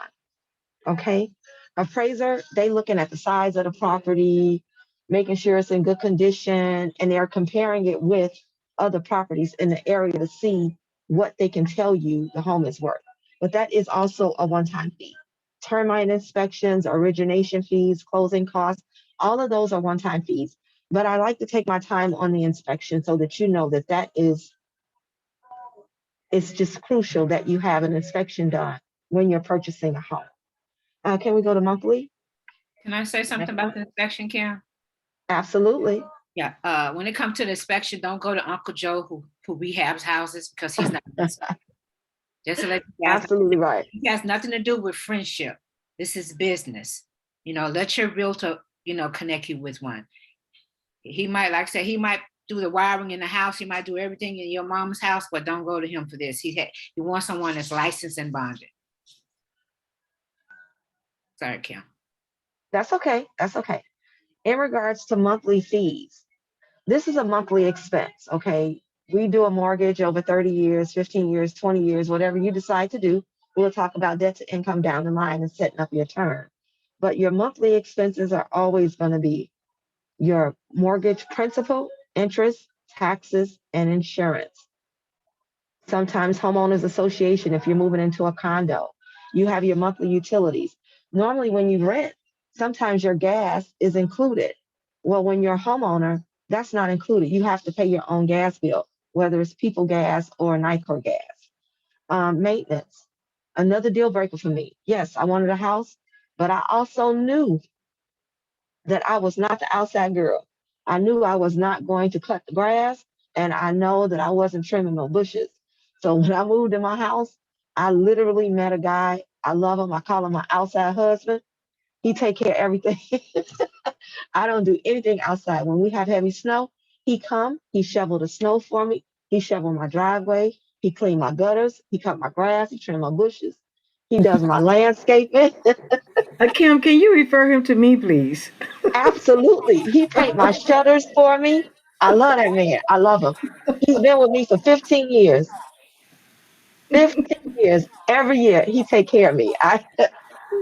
Okay. Appraiser, they looking at the size of the property, making sure it's in good condition, and they're comparing it with other properties in the area to see what they can tell you the home is worth. But that is also a one-time fee. Termite inspections, origination fees, closing costs, all of those are one-time fees. But I like to take my time on the inspection so that you know that it's just crucial that you have an inspection done when you're purchasing a home. Can we go to monthly? Can I say something about the inspection, Karen? Absolutely. Yeah, when it comes to the inspection, don't go to Uncle Joe who rehabs houses because he's not. Just to let you guys know, Absolutely right. it has nothing to do with friendship. This is business. Let your realtor, connect you with one. He might, like I said, he might do the wiring in the house. He might do everything in your mom's house, but don't go to him for this. He wants someone that's licensed and bonded. Sorry, Kim. That's okay. That's okay. In regards to monthly fees, this is a monthly expense, okay? We do a mortgage over 30 years, 15 years, 20 years, whatever you decide to do. We'll talk about debt to income down the line and setting up your term. But your monthly expenses are always going to be your mortgage principal, interest, taxes, and insurance. Sometimes homeowners association, if you're moving into a condo, you have your monthly utilities. Normally when you rent, sometimes your gas is included. Well, when you're a homeowner, that's not included. You have to pay your own gas bill, whether it's People Gas or Nicor Gas. Maintenance, another deal breaker for me. Yes, I wanted a house, but I also knew that I was not the outside girl. I knew I was not going to cut the grass, and I know that I wasn't trimming no bushes. So when I moved in my house, I literally met a guy. I love him. I call him my outside husband. He take care of everything. I don't do anything outside. When we have heavy snow, he come, he shovel the snow for me. He shovel my driveway. He clean my gutters. He cut my grass. He trim my bushes. He does my landscaping. Kim, can you refer him to me, please? Absolutely. He paint my shutters for me. I love that man. I love him. He's been with me for 15 years. 15 years. Every year he take care of me.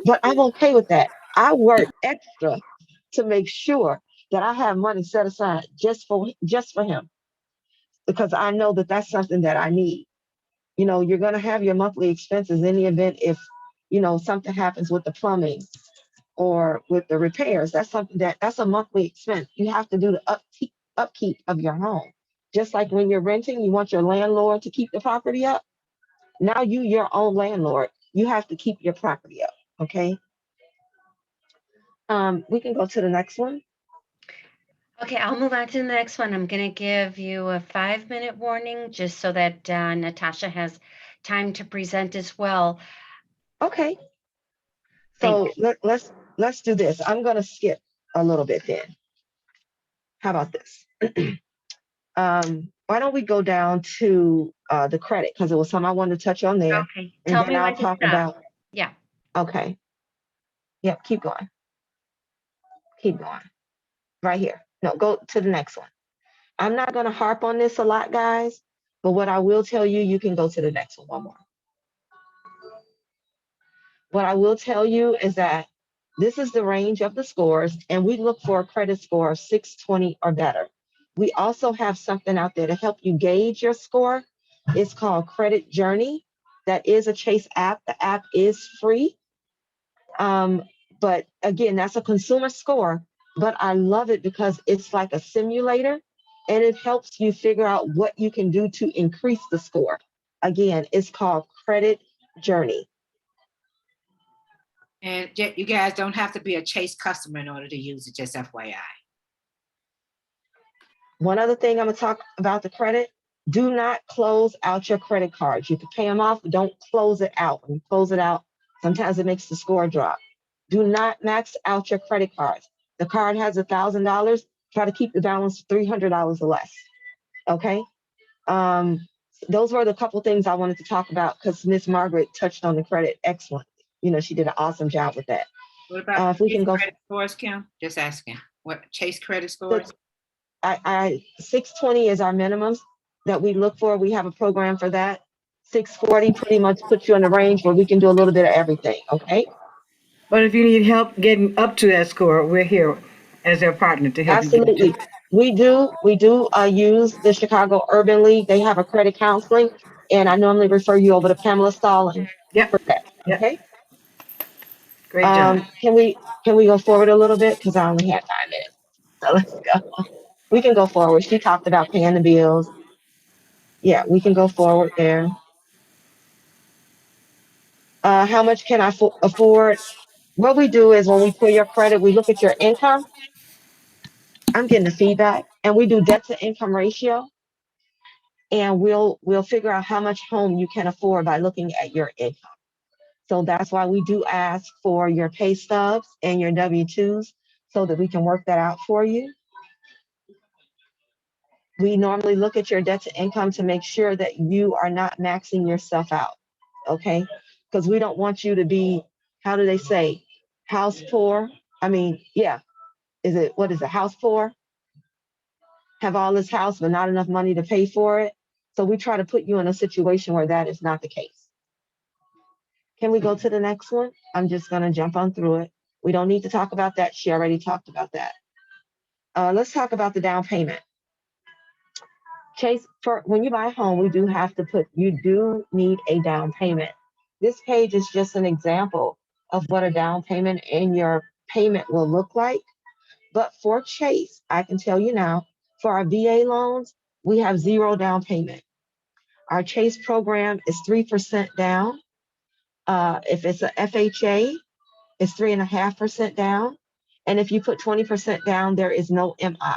But I'm okay with that. I work extra to make sure that I have money set aside just for him because I know that that's something that I need. You're going to have your monthly expenses in the event if something happens with the plumbing or with the repairs. That's something that's a monthly expense. You have to do the upkeep of your home. Just like when you're renting, you want your landlord to keep the property up. Now your own landlord. You have to keep your property up. Okay. We can go to the next one. Okay, I'll move on to the next one. I'm going to give you a 5-minute warning just so that Natasha has time to present as well. Okay. Thank So let's do this. I'm gonna skip a little bit then. How about this? Why don't we go down to the credit because it was something I wanted to touch on there, Okay, and tell then me I'll when to talk stop. about. Yeah. Okay. Yep. Keep going. Keep going. Right here. No, go to the next one. I'm not gonna harp on this a lot, guys, but what I will tell you, you can go to the next one more. What I will tell you is that this is the range of the scores, and we look for a credit score of 620 or better. We also have something out there to help you gauge your score. It's called Credit Journey. That is a Chase app. The app is free. But again, that's a consumer score. But I love it because it's like a simulator and it helps you figure out what you can do to increase the score. Again, it's called Credit Journey. And you guys don't have to be a Chase customer in order to use it, just FYI. One other thing I'm going to talk about the credit. Do not close out your credit cards. You can pay them off, but don't close it out. When you close it out, sometimes it makes the score drop. Do not max out your credit cards. The card has $1,000. Try to keep the balance $300 or less. Okay. Those were the couple things I wanted to talk about because Miss Margaret touched on the credit excellent. She did an awesome job with that. What about If we Chase can go, credit scores, Kim? Just asking. What Chase credit the, scores? I 620 is our minimums that we look for. We have a program for that. 640 pretty much puts you in the range where we can do a little bit of everything. Okay. But if you need help getting up to that score, we're here as their partner to help you get up to Absolutely. it. We do use the Chicago Urban League. They have a credit counseling, and I normally refer you over to Pamela Stalling Yep. for that. Yep. Okay. Great job. Can we go forward a little bit because I only have 5 minutes. So let's go. We can go forward. She talked about paying the bills. Yeah, we can go forward there. How much can I afford? What we do is when we pull your credit, we look at your income. I'm getting the feedback, and we do debt to income ratio, and we'll figure out how much home you can afford by looking at your income. So that's why we do ask for your pay stubs and your W-2s so that we can work that out for you. We normally look at your debt to income to make sure that you are not maxing yourself out. Okay. Because we don't want you to be, how do they say, house poor? I mean, yeah. What is it? House poor? Have all this house, but not enough money to pay for it. So we try to put you in a situation where that is not the case. Can we go to the next one? I'm just going to jump on through it. We don't need to talk about that. She already talked about that. Let's talk about the down payment. Chase, when you buy a home, you do need a down payment. This page is just an example of what a down payment and your payment will look like. But for Chase, I can tell you now, for our VA loans, we have 0 down payment. Our Chase program is 3% down. If it's a FHA, it's 3.5% down. And if you put 20% down, there is no MI.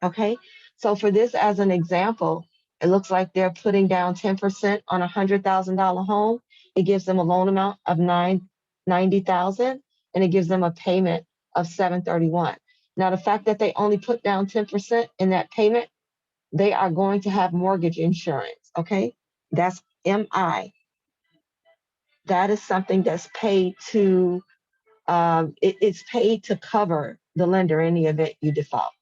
Okay. So for this as an example, It looks like they're putting down 10% on $100,000 home. It gives them a loan amount of $90,000, and it gives them a payment of $731. Now, the fact that they only put down 10% in that payment, they are going to have mortgage insurance. Okay, that's MI. That is something that's paid to. It's paid to cover the lender in the event you default.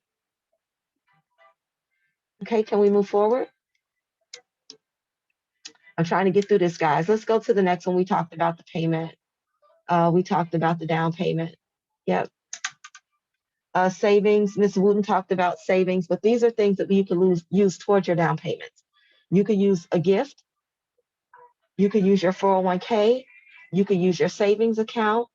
Okay, can we move forward? I'm trying to get through this, guys. Let's go to the next one. We talked about the payment. We talked about the down payment. Yep. Savings. Ms. Wooten talked about savings, but these are things that you can use towards your down payments. You could use a gift. You could use your 401k. You could use your savings account.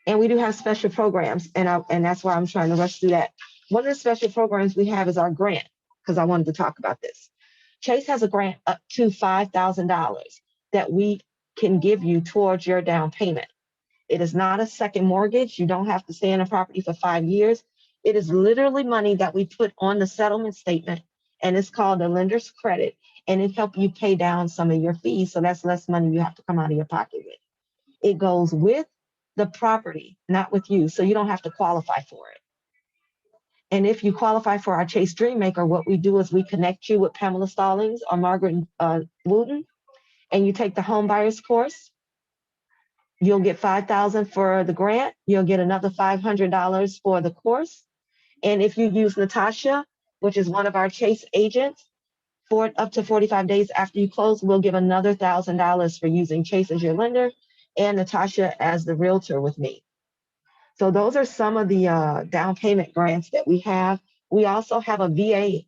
And we do have special programs, and that's why I'm trying to rush through that. One of the special programs we have is our grant, because I wanted to talk about this. Chase has a grant up to $5,000 that we can give you towards your down payment. It is not a second mortgage. You don't have to stay in a property for 5 years. It is literally money that we put on the settlement statement, and it's called a lender's credit, and it helps you pay down some of your fees. So that's less money you have to come out of your pocket with. It goes with the property, not with you. So you don't have to qualify for it. And if you qualify for our Chase Dreammaker, what we do is we connect you with Pamela Stallings or Margaret Wooten, and you take the home buyers course. You'll get $5,000 for the grant. You'll get another $500 for the course. And if you use Natasha, which is one of our Chase agents, for up to 45 days after you close, we'll give another $1,000 for using Chase as your lender and Natasha as the realtor with me. So those are some of the down payment grants that we have. We also have a VA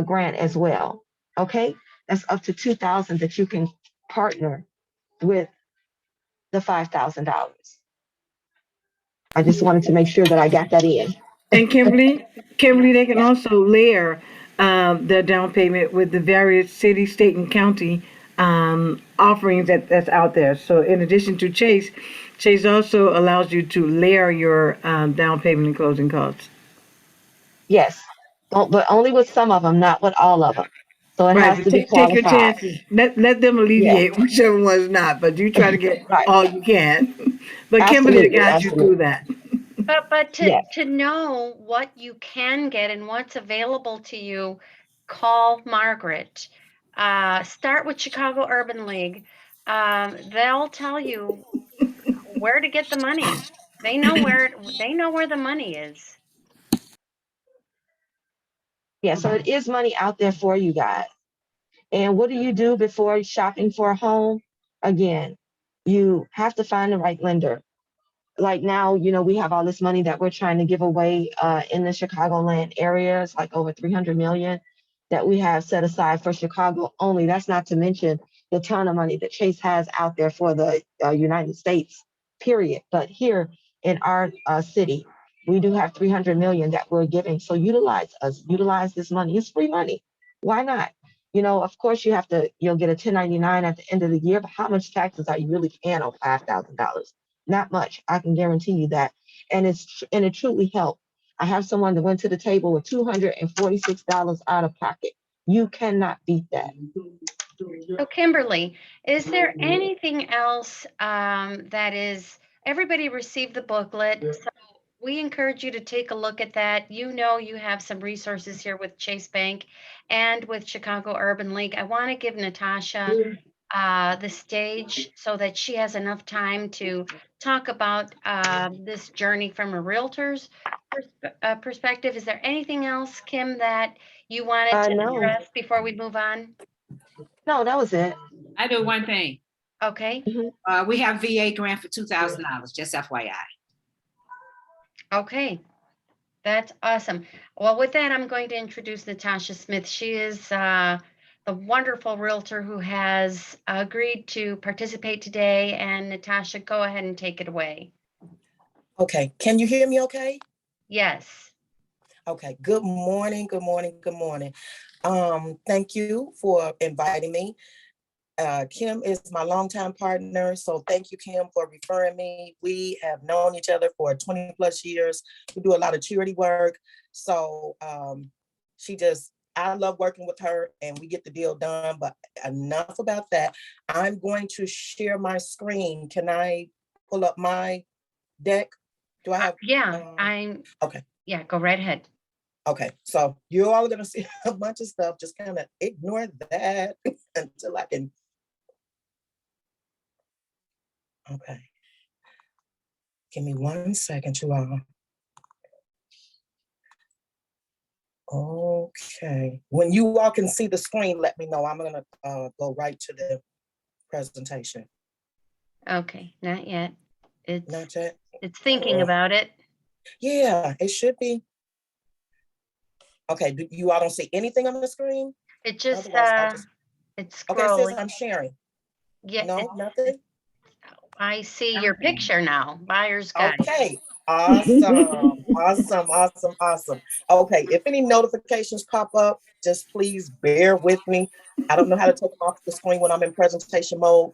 grant as well. Okay, that's up to $2,000 that you can partner with the $5,000. I just wanted to make sure that I got that in. And Kimberly, they can also layer their down payment with the various city, state, and county offerings that's out there. So in addition to Chase, Chase also allows you to layer your down payment and closing costs. Yes, but only with some of them, not with all of them. So it Right, has but to be take your qualified. chances. Let them Yes, alleviate whichever one's not, but you try to get right. all you can. But Kimberly Absolutely, got you through absolutely. that. But Yes, to know what you can get and what's available to you, call Margaret. Start with Chicago Urban League. They'll tell you where to get the money. They know where the money is. yeah. So it is money out there for you guys. And what do you do before shopping for a home? Again, you have to find the right lender. Like now, we have all this money that we're trying to give away in the Chicagoland area. It's like over 300 million that we have set aside for Chicago only. That's not to mention the ton of money that Chase has out there for the United States, period. But here in our city, we do have 300 million that we're giving. So utilize this money. It's free money. Why not? Of course you'll get a 1099 at the end of the year, but how much taxes are you really paying on $5,000? Not much. I can guarantee you that. And it truly helped. I have someone that went to the table with $246 out of pocket. You cannot beat that. So, Kimberly, is there anything else that is, everybody received the booklet? So we encourage you to take a look at that. You have some resources here with Chase Bank and with Chicago Urban League. I want to give Natasha the stage so that she has enough time to talk about this journey from a realtor's perspective. Is there anything else, Kim, that you wanted to No, address before we move on? no, that was it. I do one thing. Okay. Mhm. We have VA grant for $2,000, just FYI. Okay. That's awesome. Well, with that, I'm going to introduce Natasha Smith. She is the wonderful realtor who has agreed to participate today. And Natasha, go ahead and take it away. Okay, can you hear me okay? Yes. Okay, good morning, good morning, good morning. Thank you for inviting me. Kim is my longtime partner, so thank you, Kim, for referring me. We have known each other for 20 plus years. We do a lot of charity work, so she just I love working with her and we get the deal done, but enough about that. I'm going to share my screen. Can I pull up my deck? Do I have? Yeah, Okay. yeah, go right ahead. Okay. So you're all going to see a bunch of stuff. Just kind of ignore that until I can. Okay. Give me 1 second, you all. Okay. When you all can see the screen, let me know. I'm going to go right to the presentation. Okay, not yet. Not yet? It's thinking about it. Yeah, it should be. Okay, you all don't see anything on the screen? It just, it's Okay, it says scrolling. I'm sharing. Yeah, No, nothing? I see your picture now, buyer's guide. Okay, awesome, awesome, awesome, awesome. Okay, if any notifications pop up, just please bear with me. I don't know how to take them off the screen when I'm in presentation mode.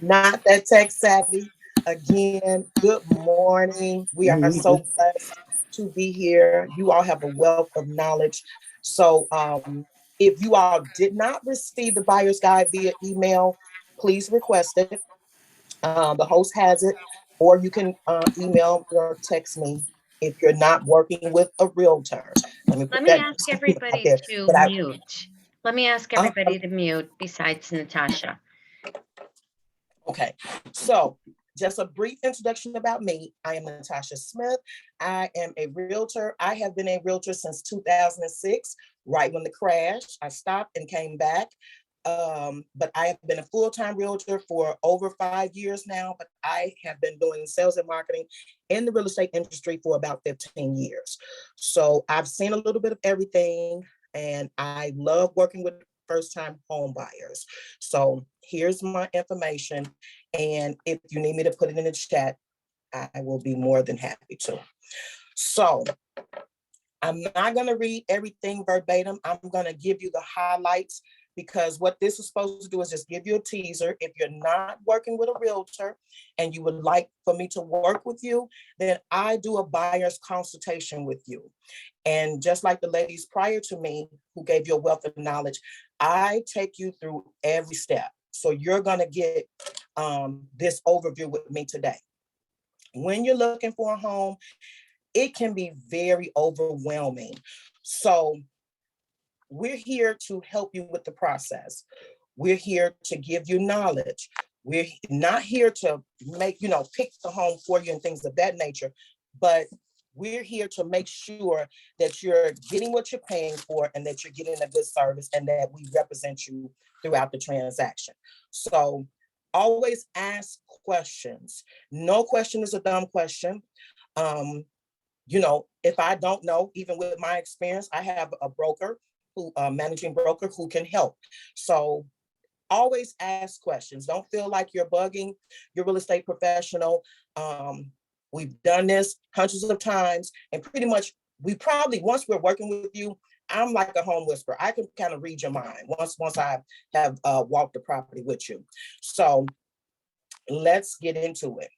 Not that tech savvy. Again, good morning. We are so blessed to be here. You all have a wealth of knowledge. So if you all did not receive the buyer's guide via email, please request it. The host has it, or you can email or text me if you're not working with a realtor. Let me put Let me that ask out everybody there. to But mute. Let me ask everybody to mute besides Natasha. okay, so just a brief introduction about me. I am Natasha Smith. I am a realtor. I have been a realtor since 2006, right when the crash. I stopped and came back. But I have been a full-time realtor for over 5 years now, but I have been doing sales and marketing in the real estate industry for about 15 years. So I've seen a little bit of everything, and I love working with first-time home buyers. So here's my information. And if you need me to put it in the chat, I will be more than happy to. So I'm not going to read everything verbatim. I'm going to give you the highlights, because what this is supposed to do is just give you a teaser. If you're not working with a realtor and you would like for me to work with you, then I do a buyer's consultation with you. And just like the ladies prior to me who gave you a wealth of knowledge, I take you through every step. So you're going to get this overview with me today. When you're looking for a home, it can be very overwhelming. So we're here to help you with the process. We're here to give you knowledge. We're not here to make, pick the home for you and things of that nature, but we're here to make sure that you're getting what you're paying for and that you're getting a good service and that we represent you throughout the transaction. So always ask questions. No question is a dumb question. If I don't know, even with my experience, I have a broker managing broker who can help. So always ask questions. Don't feel like you're bugging your real estate professional. We've done this hundreds of times, and pretty much once we're working with you, I'm like a home whisperer. I can kind of read your mind once I have walked the property with you. So let's get into it.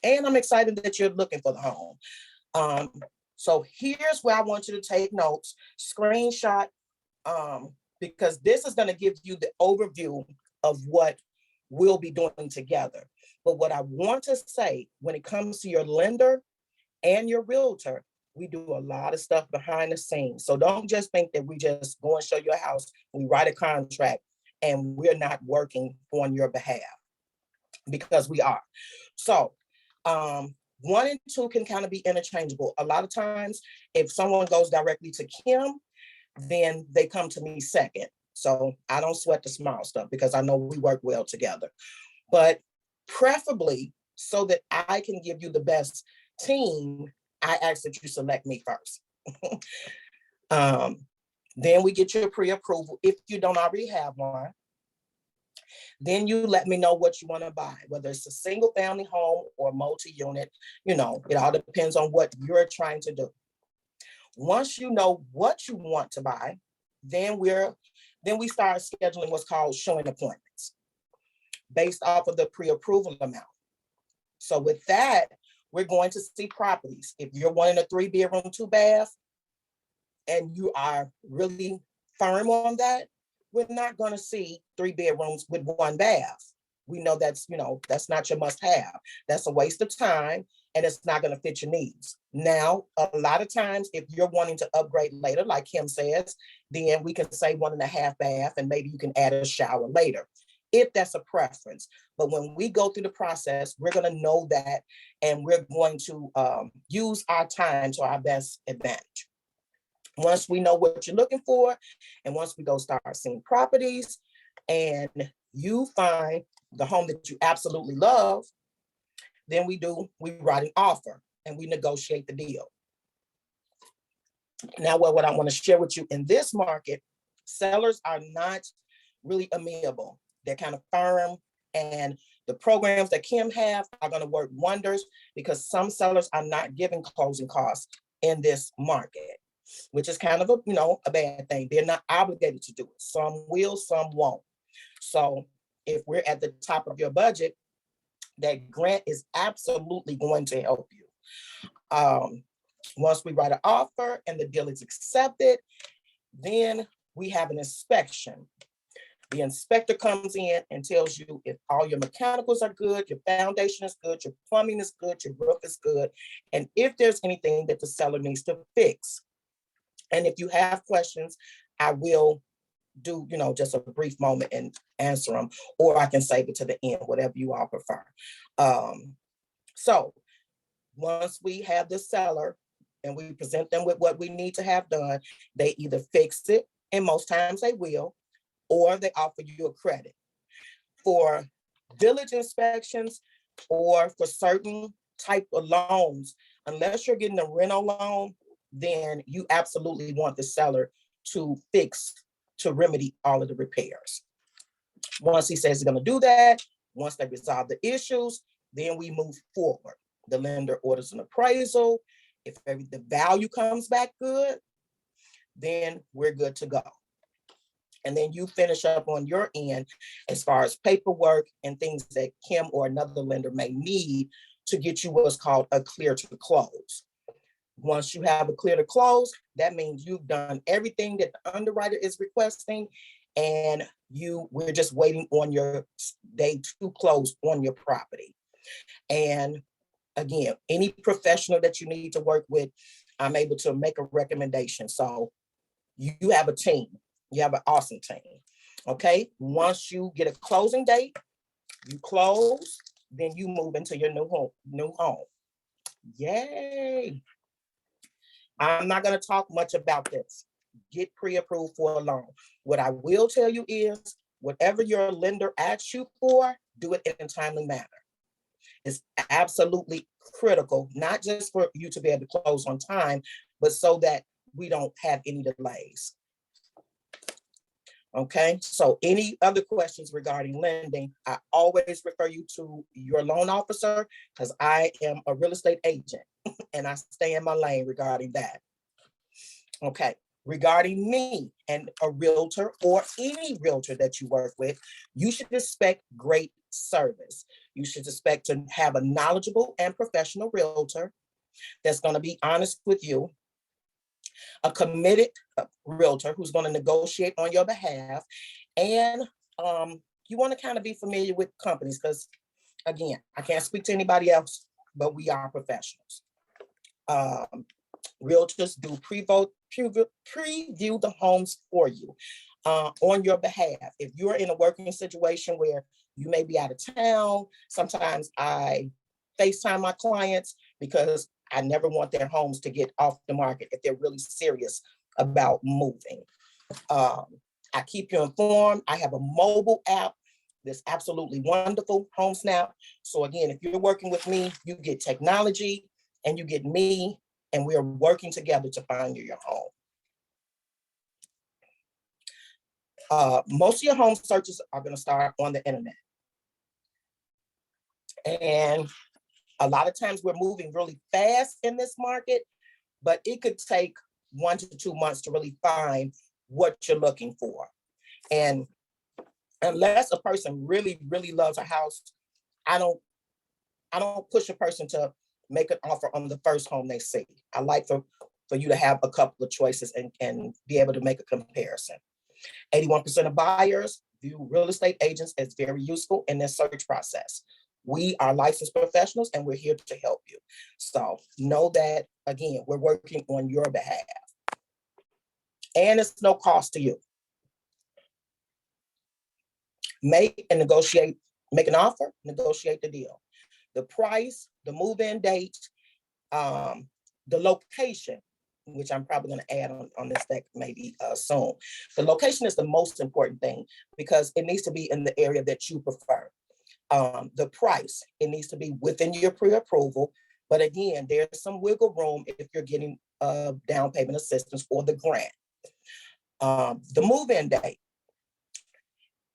And I'm excited that you're looking for the home. So here's where I want you to take notes, screenshot, because this is going to give you the overview of what we'll be doing together. But what I want to say, when it comes to your lender and your realtor, we do a lot of stuff behind the scenes. So don't just think that we just go and show your house, we write a contract, and we're not working on your behalf, because we are. So 1 and 2 can kind of be interchangeable. A lot of times, if someone goes directly to Kim, then they come to me second. So I don't sweat the small stuff because I know we work well together. But preferably, so that I can give you the best team, I ask that you select me first. Then we get your pre-approval if you don't already have one. Then you let me know what you want to buy, whether it's a single family home or multi-unit. It all depends on what you're trying to do. Once you know what you want to buy, then we start scheduling what's called showing appointments based off of the pre-approval amount. So with that, we're going to see properties. If you're wanting a 3-bedroom, 2-bath, and you are really firm on that, we're not going to see 3 bedrooms with 1 bath. We know that's, that's not your must have. That's a waste of time, and it's not going to fit your needs. Now, a lot of times, if you're wanting to upgrade later, like Kim says, then we can say 1.5 bath, and maybe you can add a shower later, if that's a preference. But when we go through the process, we're going to know that, and we're going to use our time to our best advantage. Once we know what you're looking for, and once we go start seeing properties, and you find the home that you absolutely love, then we write an offer and we negotiate the deal. Now, what I want to share with you, in this market, sellers are not really amenable. They're kind of firm, and the programs that Kim have are going to work wonders, because some sellers are not giving closing costs in this market, which is kind of a bad thing. They're not obligated to do it. Some will, some won't. So if we're at the top of your budget, that grant is absolutely going to help you. Once we write an offer and the deal is accepted, then we have an inspection. The inspector comes in and tells you if all your mechanicals are good, your foundation is good, your plumbing is good, your roof is good, and if there's anything that the seller needs to fix. And if you have questions, I will do, just a brief moment and answer them, or I can save it to the end, whatever you all prefer. So once we have the seller and we present them with what we need to have done, they either fix it, and most times they will, or they offer you a credit. For village inspections or for certain type of loans, unless you're getting a rental loan, then you absolutely want the seller to remedy all of the repairs. Once he says he's going to do that, once they resolve the issues, then we move forward. The lender orders an appraisal. If the value comes back good, then we're good to go. And then you finish up on your end as far as paperwork and things that Kim or another lender may need to get you what's called a clear to close. Once you have a clear to close, that means you've done everything that the underwriter is requesting, and we're just waiting on your day to close on your property. And again, any professional that you need to work with, I'm able to make a recommendation. So you have a team. You have an awesome team. Okay. Once you get a closing date, you close, then you move into your new home. Yay. I'm not going to talk much about this. Get pre-approved for a loan. What I will tell you is, whatever your lender asks you for, do it in a timely manner. It's absolutely critical, not just for you to be able to close on time, but so that we don't have any delays. Okay, so any other questions regarding lending, I always refer you to your loan officer, because I am a real estate agent and I stay in my lane regarding that. Okay, regarding me and a realtor or any realtor that you work with, you should expect great service. You should expect to have a knowledgeable and professional realtor that's going to be honest with you, a committed realtor who's going to negotiate on your behalf, and you want to kind of be familiar with companies, because again, I can't speak to anybody else, but we are professionals. Realtors do preview the homes for you on your behalf. If you're in a working situation where you may be out of town, sometimes I FaceTime my clients, because I never want their homes to get off the market if they're really serious about moving. I keep you informed. I have a mobile app that's absolutely wonderful, HomeSnap. So again, if you're working with me, you get technology and you get me, and we're working together to find you your home. Most of your home searches are going to start on the internet. And a lot of times we're moving really fast in this market, but it could take 1 to 2 months to really find what you're looking for. And unless a person really, really loves a house, I don't push a person to make an offer on the first home they see. I like for for you to have a couple of choices and be able to make a comparison. 81% of buyers view real estate agents as very useful in their search process. We are licensed professionals and we're here to help you. So know that, again, we're working on your behalf. And it's no cost to you. Make an offer, negotiate the deal. The price, the move-in date, the location, which I'm probably going to add on this deck maybe soon. The location is the most important thing because it needs to be in the area that you prefer. The price, it needs to be within your pre-approval. But again, there's some wiggle room if you're getting down payment assistance or the grant. The move-in date.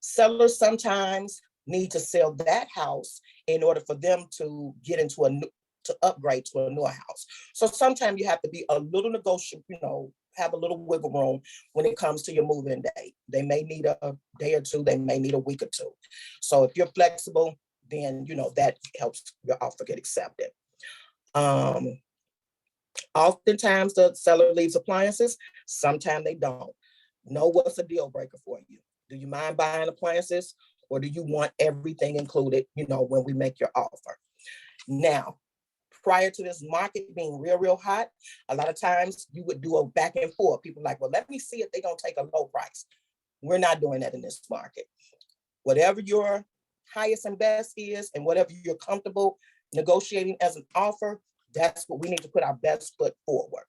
Sellers sometimes need to sell that house in order for them to get into to upgrade to a newer house. So sometimes you have to be a little negotiable, have a little wiggle room when it comes to your move-in date. They may need a day or two, they may need a week or two. So if you're flexible, then that helps your offer get accepted. Oftentimes the seller leaves appliances, sometimes they don't. Know what's a deal breaker for you. Do you mind buying appliances or do you want everything included, when we make your offer? Now, prior to this market being real hot, a lot of times you would do a back and forth. People like, well, let me see if they're going to take a low price. We're not doing that in this market. Whatever your highest and best is and whatever you're comfortable negotiating as an offer, that's what we need to put our best foot forward.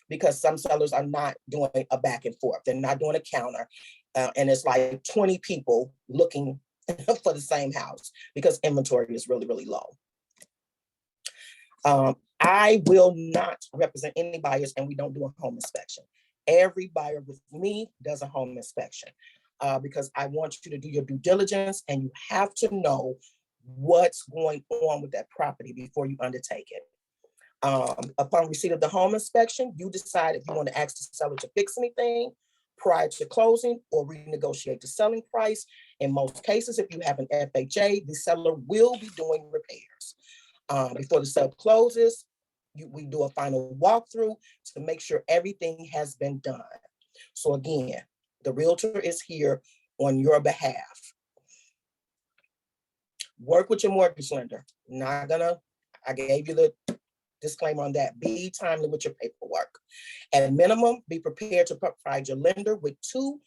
Because some sellers are not doing a back and forth. They're not doing a counter. And it's like 20 people looking for the same house because inventory is really low. I will not represent any buyers and we don't do a home inspection. Every buyer with me does a home inspection because I want you to do your due diligence and you have to know what's going on with that property before you undertake it. Upon receipt of the home inspection, you decide if you want to ask the seller to fix anything prior to closing or renegotiate the selling price. In most cases, if you have an FHA, the seller will be doing repairs. Before the sale closes, we do a final walkthrough to make sure everything has been done. So again, the realtor is here on your behalf. Work with your mortgage lender. I gave you the disclaimer on that. Be timely with your paperwork. At a minimum, be prepared to provide your lender with 2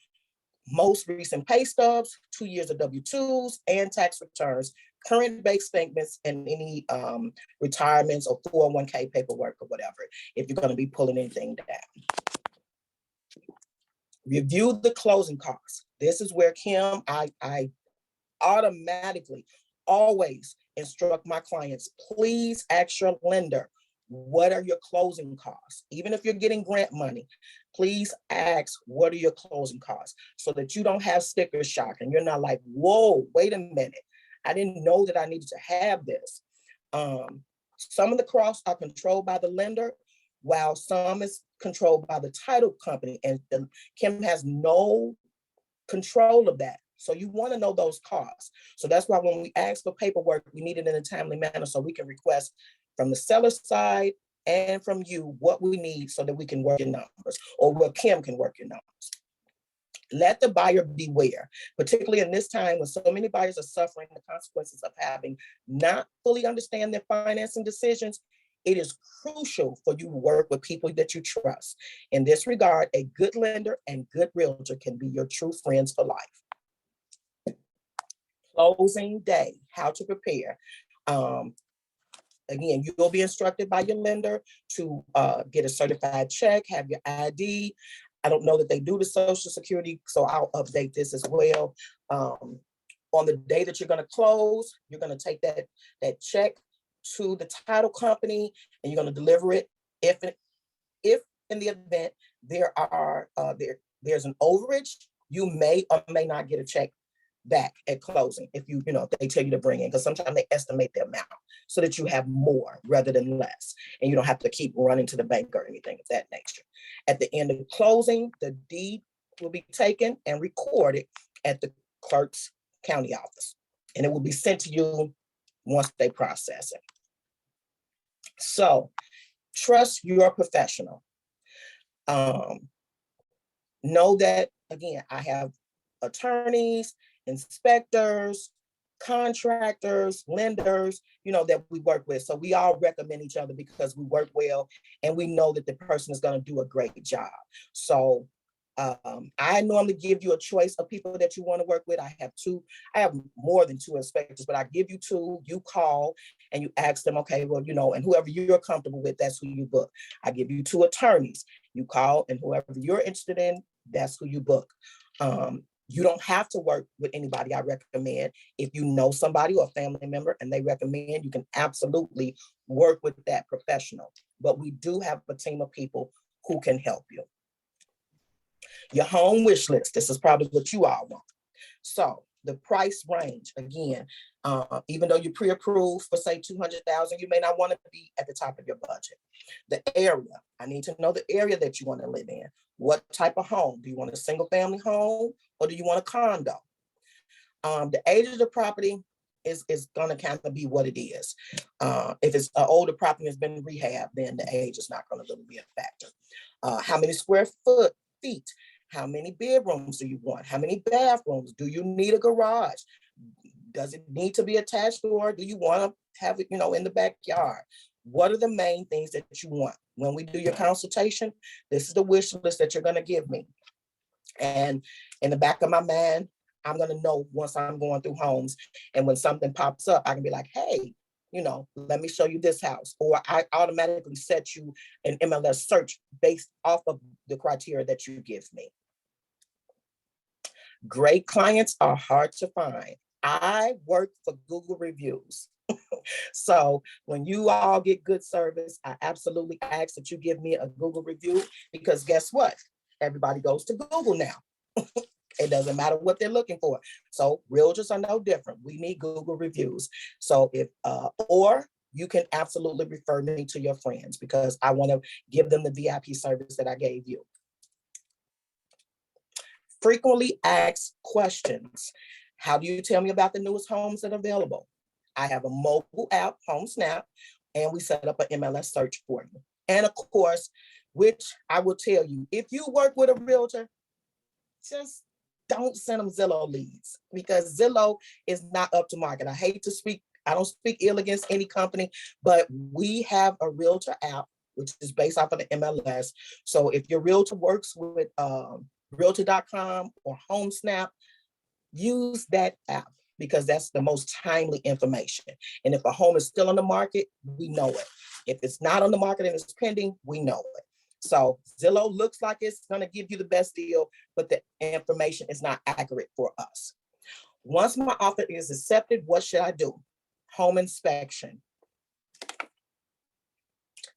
most recent pay stubs, 2 years of W-2s and tax returns, current bank statements, and any retirements or 401k paperwork or whatever, if you're going to be pulling anything down. Review the closing costs. This is where, Kim, I automatically always instruct my clients, please ask your lender, what are your closing costs? Even if you're getting grant money, please ask, what are your closing costs? So that you don't have sticker shock and you're not like, whoa, wait a minute. I didn't know that I needed to have this. Some of the costs are controlled by the lender, while some is controlled by the title company, and Kim has no control of that. So you want to know those costs. So that's why when we ask for paperwork, we need it in a timely manner so we can request from the seller side and from you what we need so that we can work your numbers, or what Kim can work your numbers. Let the buyer beware, particularly in this time when so many buyers are suffering the consequences of having not fully understand their financing decisions. It is crucial for you to work with people that you trust. In this regard, a good lender and good realtor can be your true friends for life. Closing day, how to prepare. Again, you will be instructed by your lender to get a certified check, have your ID. I don't know that they do the Social Security, so I'll update this as well. On the day that you're going to close, you're going to take that check to the title company and you're going to deliver it. If in the event there's an overage, you may or may not get a check back at closing if they tell you to bring in, because sometimes they estimate the amount so that you have more rather than less, and you don't have to keep running to the bank or anything of that nature. At the end of closing, the deed will be taken and recorded at the clerk's county office, and it will be sent to you once they process it. So trust your professional. Know that, again, I have attorneys, inspectors, contractors, lenders, that we work with. So we all recommend each other because we work well and we know that the person is going to do a great job. So I normally give you a choice of people that you want to work with. I have more than 2 inspectors, but I give you 2, you call and you ask them, okay, well, and whoever you're comfortable with, that's who you book. I give you 2 attorneys, you call, and whoever you're interested in, that's who you book. You don't have to work with anybody I recommend. If you know somebody or a family member and they recommend, you can absolutely work with that professional. But we do have a team of people who can help you. Your home wish list. This is probably what you all want. So the price range, again, even though you're pre-approved for say 200,000, you may not want to be at the top of your budget. The area, I need to know the area that you want to live in. What type of home? Do you want a single family home or do you want a condo? The age of the property is going to kind of be what it is. If it's an older property that's been rehabbed, then the age is not going to really be a factor. How many square feet? How many bedrooms do you want? How many bathrooms? Do you need a garage? Does it need to be attached, or do you want to have it, in the backyard? What are the main things that you want? When we do your consultation, this is the wish list that you're going to give me. And in the back of my mind, I'm going to know once I'm going through homes, and when something pops up, I can be like, hey, let me show you this house. Or I automatically set you an MLS search based off of the criteria that you give me. Great clients are hard to find. I work for Google reviews. So when you all get good service, I absolutely ask that you give me a Google review, because guess what? Everybody goes to Google now. It doesn't matter what they're looking for. So realtors are no different. We need Google reviews. So or you can absolutely refer me to your friends, because I want to give them the VIP service that I gave you. Frequently asked questions. How do you tell me about the newest homes that are available? I have a mobile app, HomeSnap, and we set up an MLS search for you. And of course, which I will tell you, if you work with a realtor, just don't send them Zillow leads, because Zillow is not up to market. I don't speak ill against any company, but we have a realtor app, which is based off of the MLS. So if your realtor works with realtor.com or HomeSnap, use that app, because that's the most timely information. And if a home is still on the market, we know it. If it's not on the market and it's pending, we know it. So Zillow looks like it's going to give you the best deal, but the information is not accurate for us. Once my offer is accepted, what should I do? Home inspection.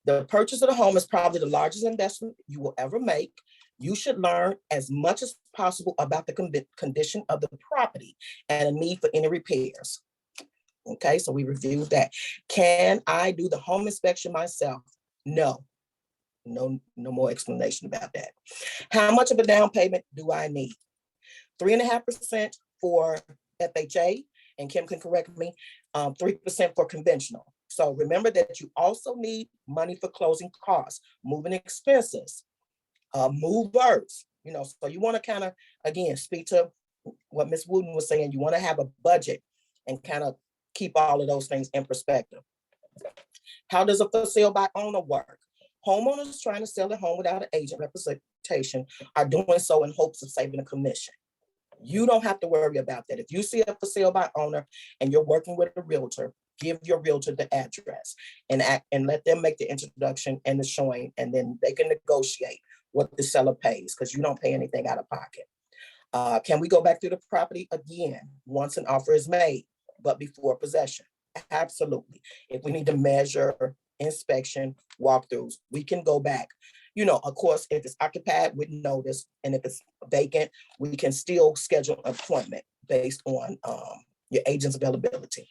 The purchase of the home is probably the largest investment you will ever make. You should learn as much as possible about the condition of the property and a need for any repairs. Okay, so we reviewed that. Can I do the home inspection myself? No. No more explanation about that. How much of a down payment do I need? 3.5% for FHA, and Kim can correct me, 3% for conventional. So remember that you also need money for closing costs, moving expenses, movers, so you want to kind of, again, speak to what Ms. Wooden was saying. You want to have a budget and kind of keep all of those things in perspective. How does a for sale by owner work? Homeowners trying to sell their home without an agent representation are doing so in hopes of saving a commission. You don't have to worry about that. If you see a for sale by owner and you're working with a realtor, give your realtor the address and let them make the introduction and the showing, and then they can negotiate what the seller pays, because you don't pay anything out of pocket. Can we go back through the property again once an offer is made, but before possession? Absolutely. If we need to measure, inspection, walkthroughs, we can go back. Of course, if it's occupied with notice, and if it's vacant, we can still schedule an appointment based on your agent's availability.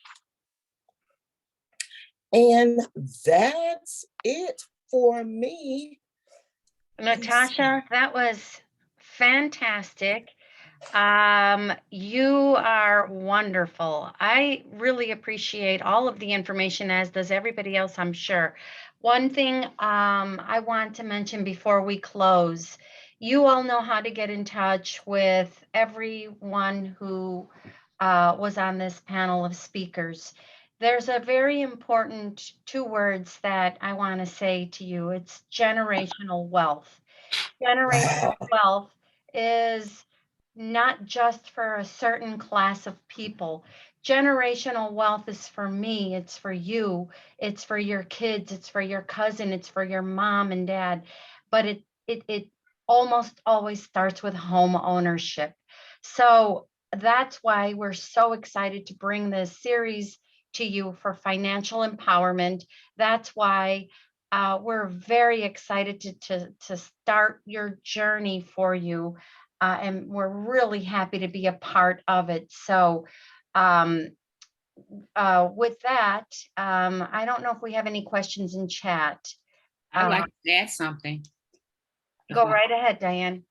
And that's it for me. Natasha, that was fantastic. You are wonderful. I really appreciate all of the information, as does everybody else, I'm sure. One thing I want to mention before we close, you all know how to get in touch with everyone who was on this panel of speakers. There's a very important 2 words that I want to say to you. It's generational wealth. Generational wealth is not just for a certain class of people. Generational wealth is for me, it's for you, it's for your kids, it's for your cousin, it's for your mom and dad. But it almost always starts with home ownership. So that's why we're so excited to bring this series to you for financial empowerment. That's why we're very excited to start your journey for you. And we're really happy to be a part of it. So with that, I don't know if we have any questions in chat. I'd like to add something. Go right ahead, Diane.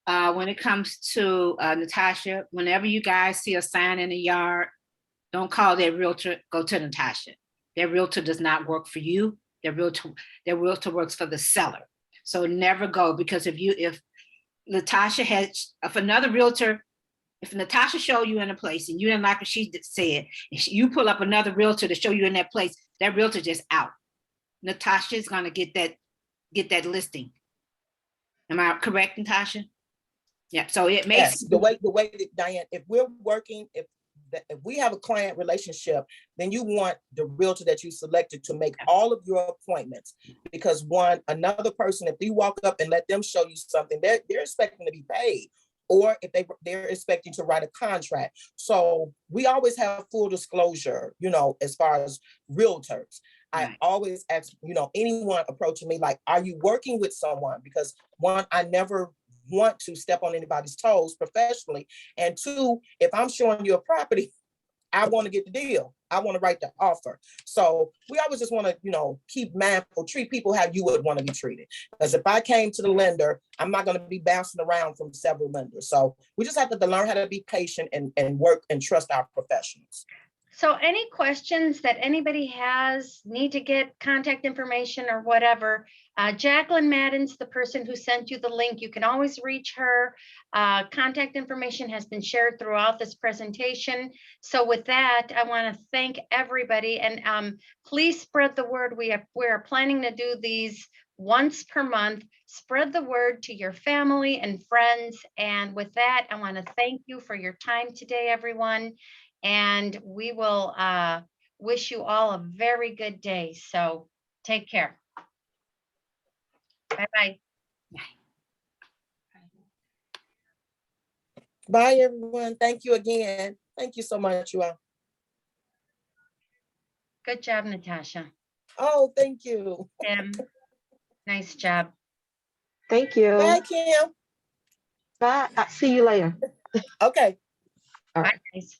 When it comes to Natasha, whenever you guys see a sign in the yard, don't call that realtor, go to Natasha. Their realtor does not work for you. Their realtor works for the seller. So never go, because if Natasha has, if another realtor, if Natasha show you in a place and you didn't like what she said, you pull up another realtor to show you in that place, that realtor just out. Natasha is going to get that listing. Am I correct, Natasha? Yeah. So it makes Yes, the way that, Diane, if we're working, if we have a client relationship, then you want the realtor that you selected to make all of your appointments, because another person, if you walk up and let them show you something, they're expecting to be paid, or if they're expecting to write a contract. So we always have full disclosure, as far as realtors. Right. I always ask, anyone approaching me, like, are you working with someone? Because one, I never want to step on anybody's toes professionally. And 2, if I'm showing you a property, I want to get the deal. I want to write the offer. So we always just want to, keep mindful, treat people how you would want to be treated. Because if I came to the lender, I'm not going to be bouncing around from several lenders. So we just have to learn how to be patient and work and trust our professionals. So any questions that anybody has, need to get contact information or whatever, Jacqueline Madden's the person who sent you the link. You can always reach her. Contact information has been shared throughout this presentation. So with that, I want to thank everybody, and please spread the word. We're planning to do these once per month. Spread the word to your family and friends. And with that, I want to thank you for your time today, everyone. And we will wish you all a very good day. So take care. Bye-bye. Bye, everyone. Thank you again. Thank you so much, you all. Good job, Natasha. Oh, thank you. Tim, nice job. Thank you. Bye, Kim. Bye. I'll see you later. Okay. All right. Bye, guys.